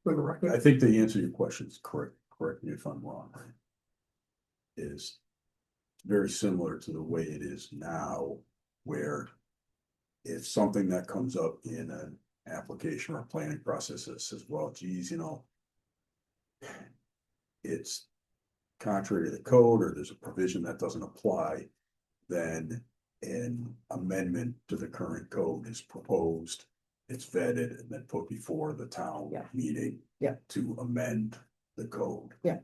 For the record. I think the answer to your question is correct me if I'm wrong. Is very similar to the way it is now, where if something that comes up in an application or planning process that says, well, geez, you know, it's contrary to the code, or there's a provision that doesn't apply, then an amendment to the current code is proposed. It's vetted and then put before the town Yeah. meeting. Yeah. To amend the code. Yeah.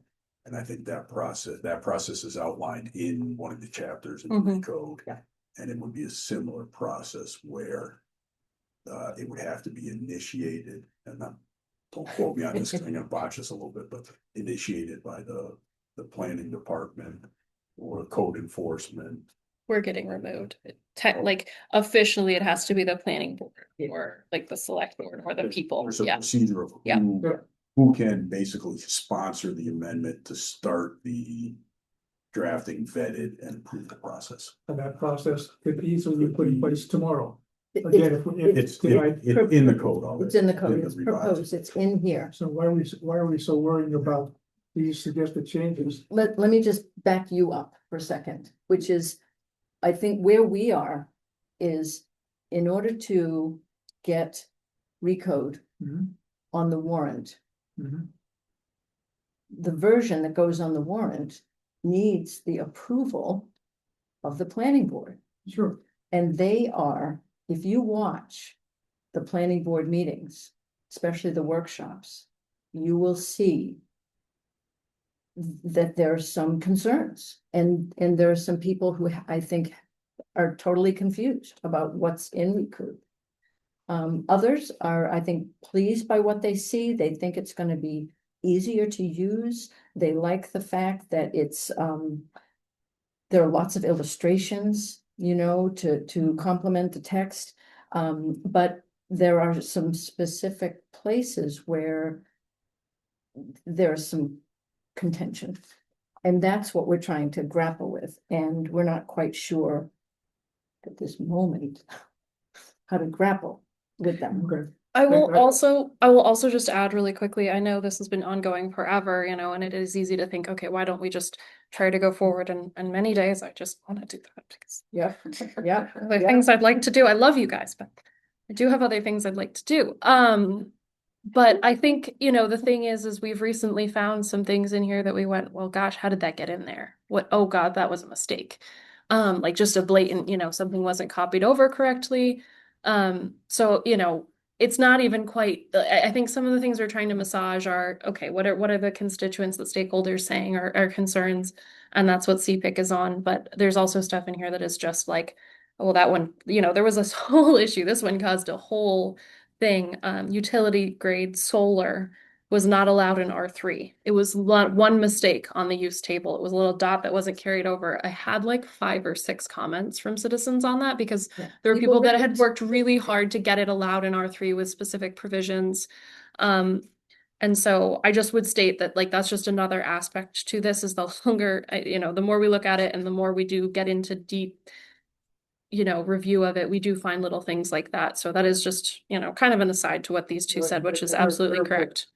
And I think that process is outlined in one of the chapters in the code. Yeah. And it would be a similar process where it would have to be initiated, and don't quote me on this, 'cause I'm gonna botch this a little bit, but initiated by the planning department or code enforcement. We're getting removed. Like officially, it has to be the planning board or like the select board or the people. There's a Yeah. procedure of Yeah. who can basically sponsor the amendment to start the drafting, vetted, and approve the process. And that process could easily be put in place tomorrow. It- Again, if It's in the code already. It's in the code, the it's revised. proposed, it's in here. So why are we so worried about these suggested changes? Let me just back you up for a second, which is, I think where we are is in order to get recode Mhm. on the warrant, Mhm. the version that goes on the warrant needs the approval of the planning board. Sure. And they are, if you watch the planning board meetings, especially the workshops, you will see that there are some concerns and there are some people who I think are totally confused about what's in Recoup. Others are, I think, pleased by what they see. They think it's going to be easier to use. They like the fact that it's there are lots of illustrations, you know, to complement the text. But there are some specific places where there's some contention. And that's what we're trying to grapple with. And we're not quite sure at this moment how to grapple with them. Okay. I will Right. also just add really quickly, I know this has been ongoing forever, and it is easy to think, okay, why don't we just try to go forward? And many days I just want to do that because Yeah, yeah, other yeah. things I'd like to do. I love you guys, but I do have other things I'd like to do. But I think, the thing is we've recently found some things in here that we went, well, gosh, how did that get in there? Oh God, that was a mistake. Like just a blatant, something wasn't copied over correctly. So, it's not even quite, I think some of the things we're trying to massage are, okay, what are the constituents, the stakeholders saying are concerns? And that's what Cpic is on. But there's also stuff in here that is just like, well, that one, there was this whole issue. This one caused a whole thing. Utility grade solar was not allowed in R3. It was one mistake on the use table. It was a little dot that wasn't carried over. I had like 5 or 6 comments from citizens on that because Yeah. there were people that had raised- worked really hard to get it allowed in R3 with specific provisions. And so I just would state that like that's just another aspect to this is the longer, the more we look at it and the more we do get into deep review of it, we do find little things like that. So that is just, kind of an aside to what these two said, which is absolutely correct.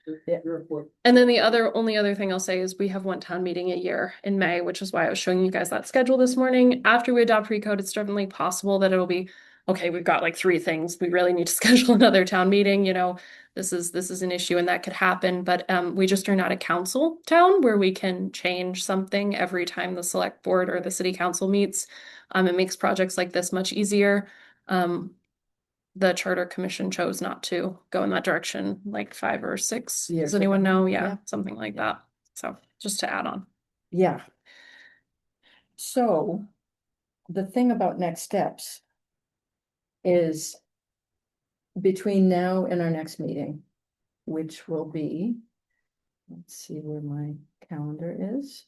And then the only other thing I'll say is we have one town meeting a year in May, which is why I was showing you guys that schedule this morning. After we adopt recode, it's definitely possible that it'll be, okay, we've got like 3 things. We really need to schedule another town meeting, this is an issue and that could happen. But we just are not a council town where we can change something every time the select board or the city council meets. It makes projects like this much easier. The Charter Commission chose not to go in that direction like 5 or 6. Years Does anyone ago. know? Yeah. Yeah, something like that. So just to add on. Yeah. So the thing about next steps is between now and our next meeting, which will be, let's see where my calendar is.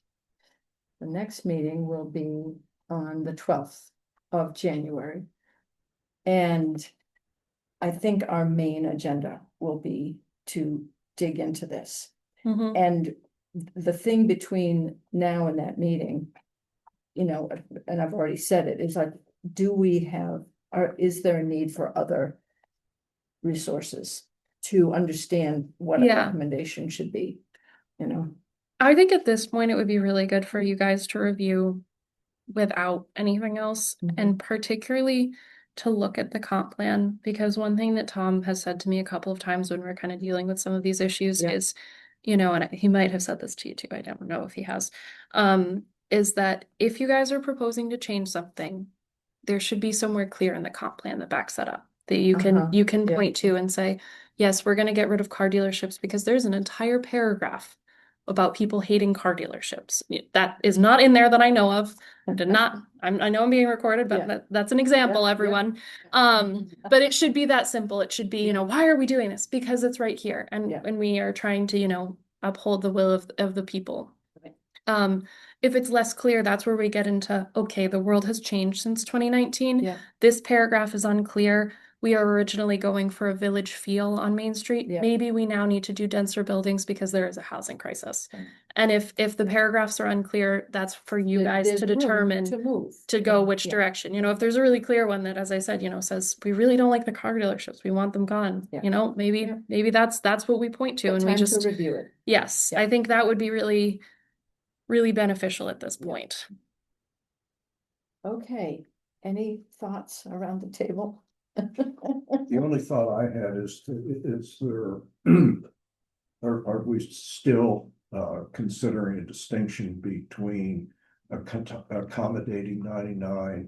The next meeting will be on the 12th of January. And I think our main agenda will be to dig into this. Mhm. And the thing between now and that meeting, and I've already said it, is like, is there a need for other resources to understand what a Yeah. recommendation should be, I think at this point it would be really good for you guys to review without anything else, Mhm. and particularly to look at the comp plan, because one thing that Tom has said to me a couple of times when we're kind of dealing with some of these issues Yeah. is, and he might have said this to you too, I don't know if he has, is that if you guys are proposing to change something, there should be somewhere clear in the comp plan that backs that up, that you Uh-huh. can Yeah. point to and say, yes, we're going to get rid of car dealerships because there's an entire paragraph about people hating car dealerships. That is not in there that I know of. Did not, I know I'm being recorded, but Yeah. that's an example, Yeah, yeah. everyone. But it should be that simple. It should be, why are we doing this? Because it's right here. And Yeah. when we are trying to, uphold the will of the people. Right. If it's less clear, that's where we get into, okay, the world has changed since 2019. Yeah. This paragraph is unclear. We are originally going for a village feel on Main Street. Yeah. Maybe we now need to do denser buildings because there is a housing crisis. Right. And if the paragraphs are unclear, that's for you guys There's to room determine to move. to go which Yeah. direction. If there's a really clear one that, as I said, says we really don't like the car dealerships, we want them gone. Yeah. Maybe that's what we point to, But and we time just to review it. yes, Yeah. I think that would be really, really beneficial at this Yeah. point. Okay, any thoughts around the table? The only thought I had is there, are we still considering a distinction between accommodating 99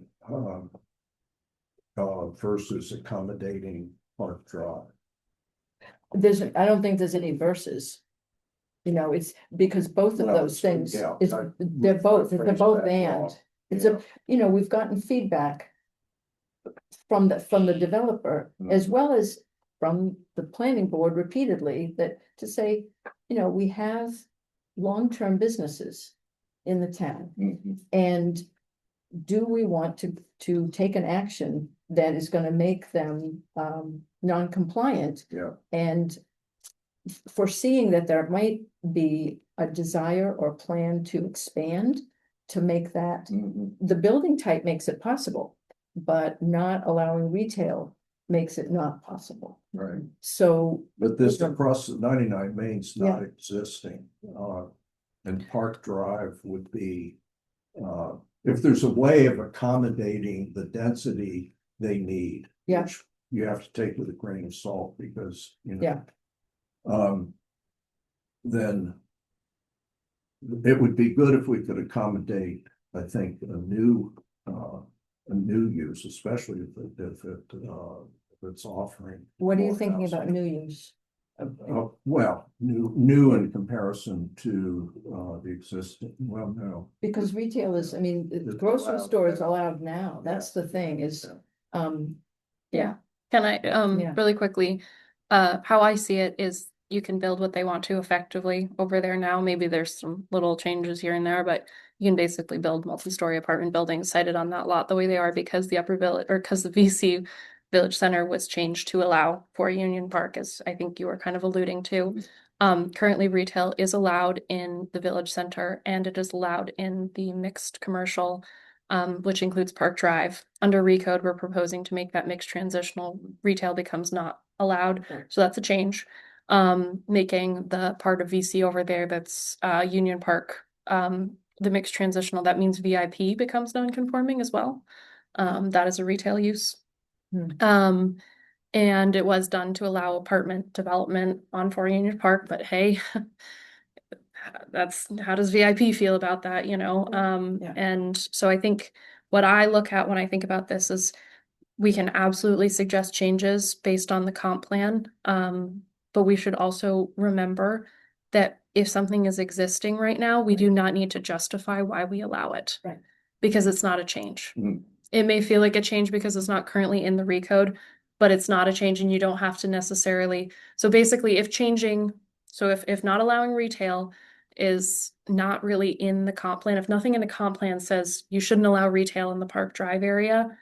versus accommodating Park Drive? I don't think there's any verses. It's because both of Well, those things, yeah, they're both phrased that and. wrong. It's we've gotten feedback from the developer as well as from the planning board repeatedly that to say, we have long-term businesses in the town. Mhm. And do we want to take an action that is gonna make them non-compliant? Yeah. And foreseeing that there might be a desire or plan to expand, to make that, Mhm. the building type makes it possible, but not allowing retail makes it not possible. Right. So, But this across 99 Main's not Yeah. existing. And Park Drive would be, if there's a way of accommodating the density they need. Yeah. Which you have to take with a grain of salt because, you know. Yeah. Then it would be good if we could accommodate, I think, a new use, especially if it's offering. what are you more thinking housing. about new use? Well, new in comparison to the existing, well, no. Because retail is, I mean, It's grocery allowed, store is yeah. allowed now. That's the thing is, yeah, Can I, Yeah. really quickly, how I see it is you can build what they want to effectively over there now. Maybe there's some little changes here and there, but you can basically build multi-story apartment buildings sited on that lot the way they are because the upper village, or because the VC Village Center was changed to allow for Union Park, as I think you were kind of alluding to. Currently retail is allowed in the Village Center and it is allowed in the mixed commercial, which includes Park Drive. Under Recode, we're proposing to make that mixed transitional. Retail becomes not allowed, so that's a change. Making the part of VC over there that's Union Park, the mixed transitional, that means VIP becomes non-conforming as well. That is a retail use. Hmm. And it was done to allow apartment development on 4 Union Park, but hey, that's, how does VIP feel about that, you know? Yeah. And so I think what I look at when I think about this is we can absolutely suggest changes based on the comp plan. But we should also remember that if something is existing right now, we do not need to justify why we allow it. Right. Because it's not a change. Mm. It may feel like a change because it's not currently in the recode, but it's not a change and you don't have to necessarily. So basically if changing, so if not allowing retail is not really in the comp plan, if nothing in the comp plan says you shouldn't allow retail in the Park Drive area,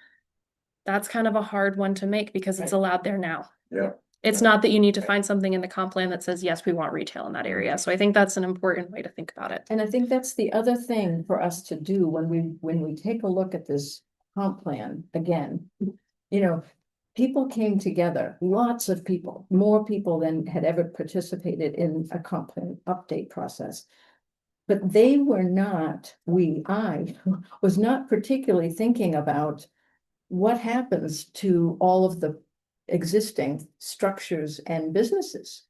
that's kind of a hard one to make because it's Right. allowed there now. Yeah. It's not that you need to find something in the comp plan that says, yes, we want retail in that area. So I think that's an important way to think about it. And I think that's the other thing for us to do when we take a look at this comp plan again. You know, people came together, lots of people, more people than had ever participated in a comp plan update process. But they were not, I was not particularly thinking about what happens to all of the existing structures and businesses.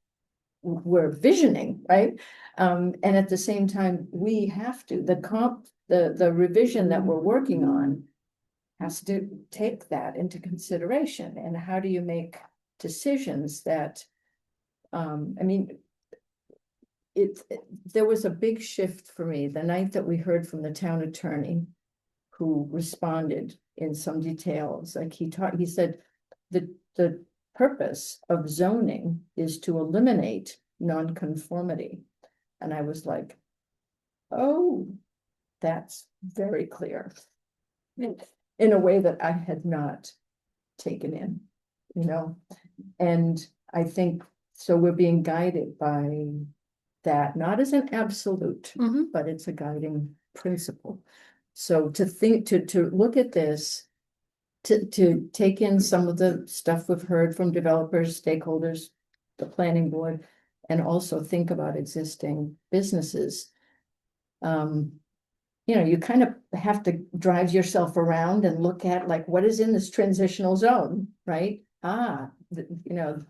We're visioning, right? And at the same time, we have to, the revision that we're working on has to take that into consideration. And how do you make decisions that, I mean, there was a big shift for me the night that we heard from the town attorney who responded in some details. Like he said, the purpose of zoning is to eliminate nonconformity. And I was like, oh, that's very clear. In a way that I had not taken in, you know? And I think, so we're being guided by that, not as an absolute, but it's a guiding principle. So to think, to look at this, to take in some of the stuff we've heard from developers, stakeholders, the planning board, and also think about existing businesses. You know, you kind of have to drive yourself around and look at like, what is in this transitional zone, right? You know,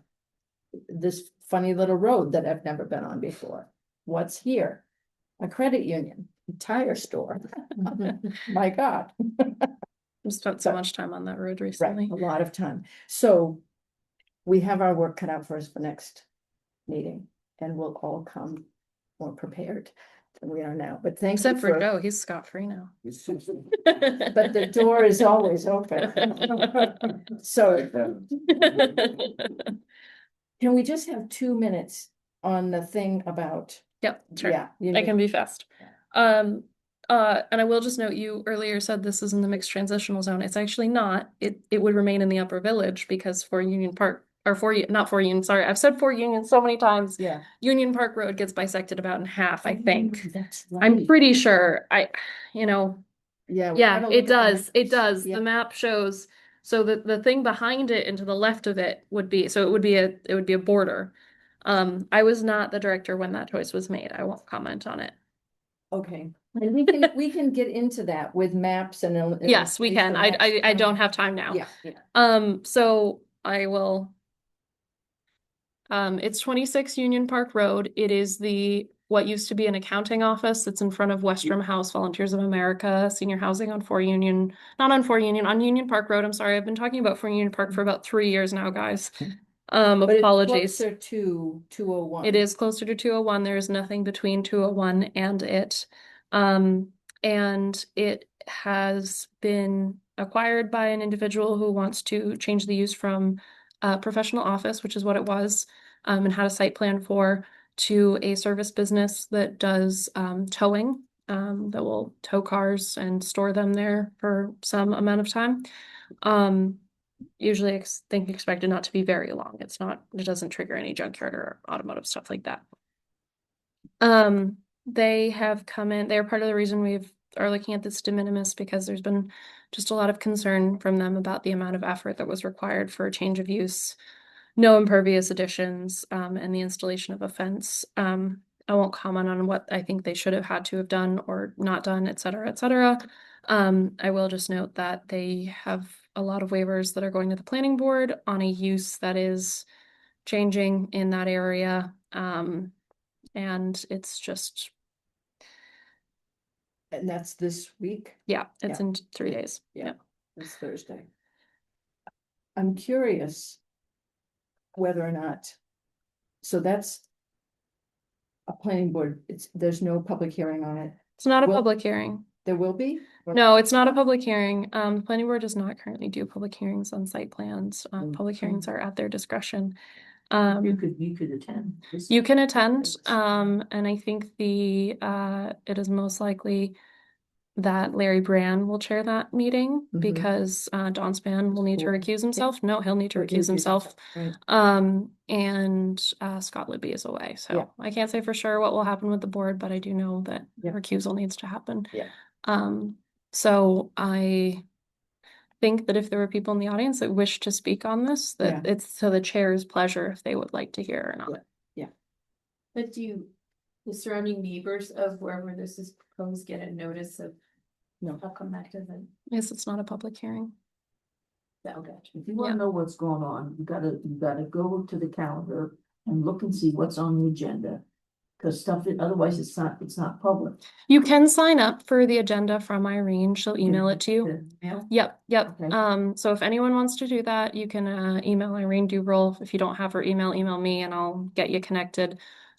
this funny little road that I've never been on before. What's here? A credit union, a tire store. My God. I've spent so much time on that road recently. Right, a lot of time. So we have our work cut out for us for next meeting, and we'll all come more prepared than we are now. But thank Except you for Joe, he's scot-free now. But the door is always open. So can we just have 2 minutes on the thing about, Yep, sure. yeah, you I know, can be fast. And I will just note, you earlier said this is in the mixed transitional zone. It's actually not. It would remain in the upper village because for Union Park, or not 4 Union, sorry, I've said 4 Union so many times. yeah. Union Park Road gets bisected about in half, I think. That's I'm right. pretty sure. You know, Yeah. we yeah, gotta it look at does. It maps. does. Yeah. The map shows So the thing behind it and to the left of it would be, so it would be a border. I was not the director when that choice was made. I won't comment on it. Okay, and we can get into that with maps and. Yes, we can. I don't have time now. Yeah, So I will. It's 26 Union Park Road. It is what used to be an accounting office that's in front of Westrom House, Volunteers of America, senior housing on on Union Park Road. I'm sorry, I've been talking about 4 Union Park for about 3 years now, guys. but it's Apologies. closer to 201. It is closer to 201. There is nothing between 201 and it. And it has been acquired by an individual who wants to change the use from a professional office, which is what it was, and had a site plan for, to a service business that does towing, that will tow cars and store them there for some amount of time. Usually expected not to be very long. It doesn't trigger any junkyard or automotive stuff like that. They have come in, they're part of the reason are looking at this de minimis, because there's been just a lot of concern from them about the amount of effort that was required for a change of use, no impervious additions, and the installation of a fence. I won't comment on what I think they should have had to have done or not done, et cetera, et cetera. I will just note that they have a lot of waivers that are going to the planning board on a use that is changing in that area. And it's just, And that's this week, yeah, it's Yeah. in 3 days. Yeah. this Thursday. I'm curious whether or not, so that's a planning board, there's no public hearing on it. It's not a Well- public hearing. There will be? Or- No, it's not a public hearing. The planning board does not currently do public hearings on site plans. Mm. Public hearings are at their discretion. You could attend. You can attend, and I think it is most likely that Larry Brand will chair that meeting, Mhm. because Don Span will need to recuse himself. No, he'll need to recuse himself. Right. And Scott Libby is away, so Yeah. I can't say for sure what will happen with the board, but I do know that Yeah. recusal needs to happen. Yeah. So I think that if there were people in the audience that wish to speak on this, that Yeah. it's to the chair's pleasure if they would like to hear or not. But the surrounding neighbors of wherever this is proposed get a notice of? No. How come that doesn't? Yes, it's not a public hearing. That'll get you. If you wanna know what's going on, you gotta go to the calendar and look and see what's on the agenda. Cause otherwise it's not public. You can sign up for the agenda from Irene. She'll email it to you. Yeah. Yep. Okay. So if anyone wants to do that, you can email Irene Dubril. If you don't have her email me and I'll get you connected.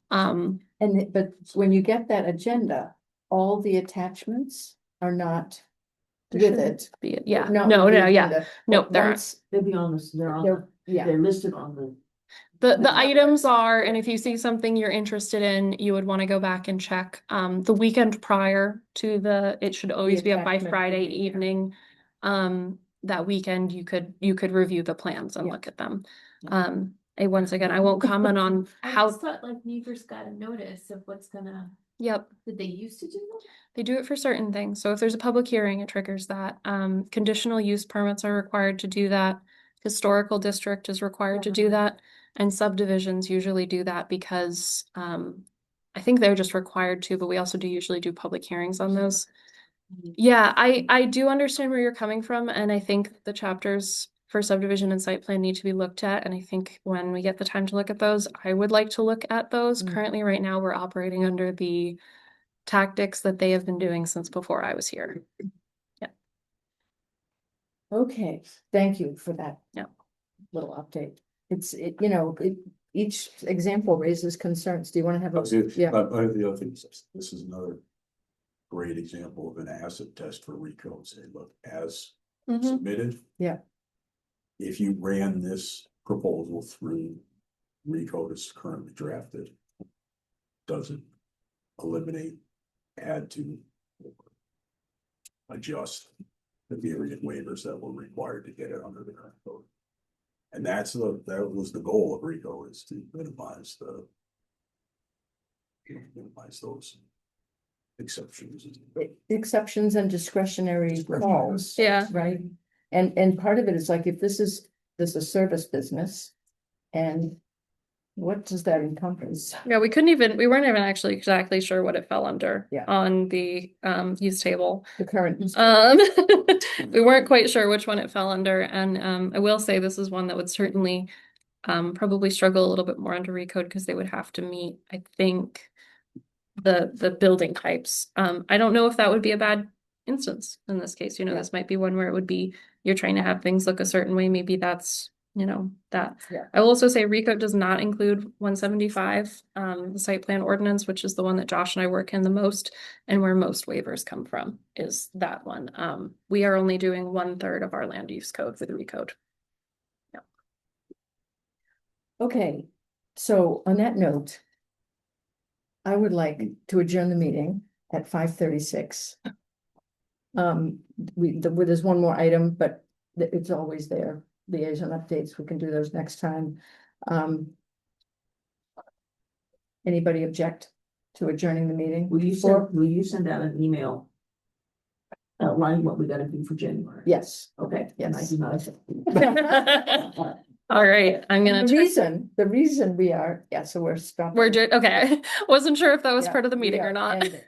But when you get that agenda, all the attachments are not There with shouldn't it. be it. Yeah. Not No, with the yeah. agenda, No, but there aren't. once They'll be on this, yeah, they're listed on the. The items are, and if you see something you're interested in, you would want to go back and check the weekend prior to it should always be up by attachment Friday would be there. evening. That weekend you could review the plans and Yeah. look at them. Yeah. Once again, I won't comment on I how, just thought like neighbors got a notice of what's gonna, yep. did they used to do that? They do it for certain things. So if there's a public hearing, it triggers that. Conditional use permits are required to do that. Historical district is required to do that. And subdivisions usually do that because I think they're just required to, but we also usually do public hearings on those. Yeah, I do understand where you're coming from, and I think the chapters for subdivision and site plan need to be looked at. And I think when we get the time to look at those, I would like to look at those. Mm. Currently, right now, we're operating under the tactics that they have been doing since before I was here. Okay, thank you for that. Yeah. Little update. Each example raises concerns. Do you want to have a? Yeah, The other thing is, this is another great example of an acid test for RICO. Say, look, as Mhm. submitted. Yeah. If you ran this proposal through RICO that's currently drafted, does it eliminate, add to, adjust the variant waivers that were required to get it under the current code? And that was the goal of RICO, is to minimize those exceptions. exceptions and discretionary calls. Yeah. Right, And part of it is like, if this is a service business, and what does that encompass? Yeah, we weren't even actually exactly sure what it fell under. Yeah. On the use table. The current, We weren't quite sure which one it fell under, and I will say this is one that would certainly probably struggle a little bit more under recode because they would have to meet, I think, the building types. I don't know if that would be a bad instance in this case. You know, Yeah. this might be one where it would be you're trying to have things look a certain way. Maybe that's, you know, that. Yeah. I will also say recode does not include 175, the site plan ordinance, which is the one that Josh and I work in the most, and where most waivers come from is that one. We are only doing 1/3 of our land use code with recode. okay, so on that note, I would like to adjourn the meeting at 5:36. There's one more item, but it's always there. Liaison updates, we can do those next time. Anybody object to adjourning the meeting? Will you send out an email? Outlining what we gotta do for January? Yes. Okay, and I Yes. do not. All right, I'm gonna. The reason we are, yeah, so we're stopping. Okay. Wasn't sure if that was Yeah, part of the we meeting are or not. ending.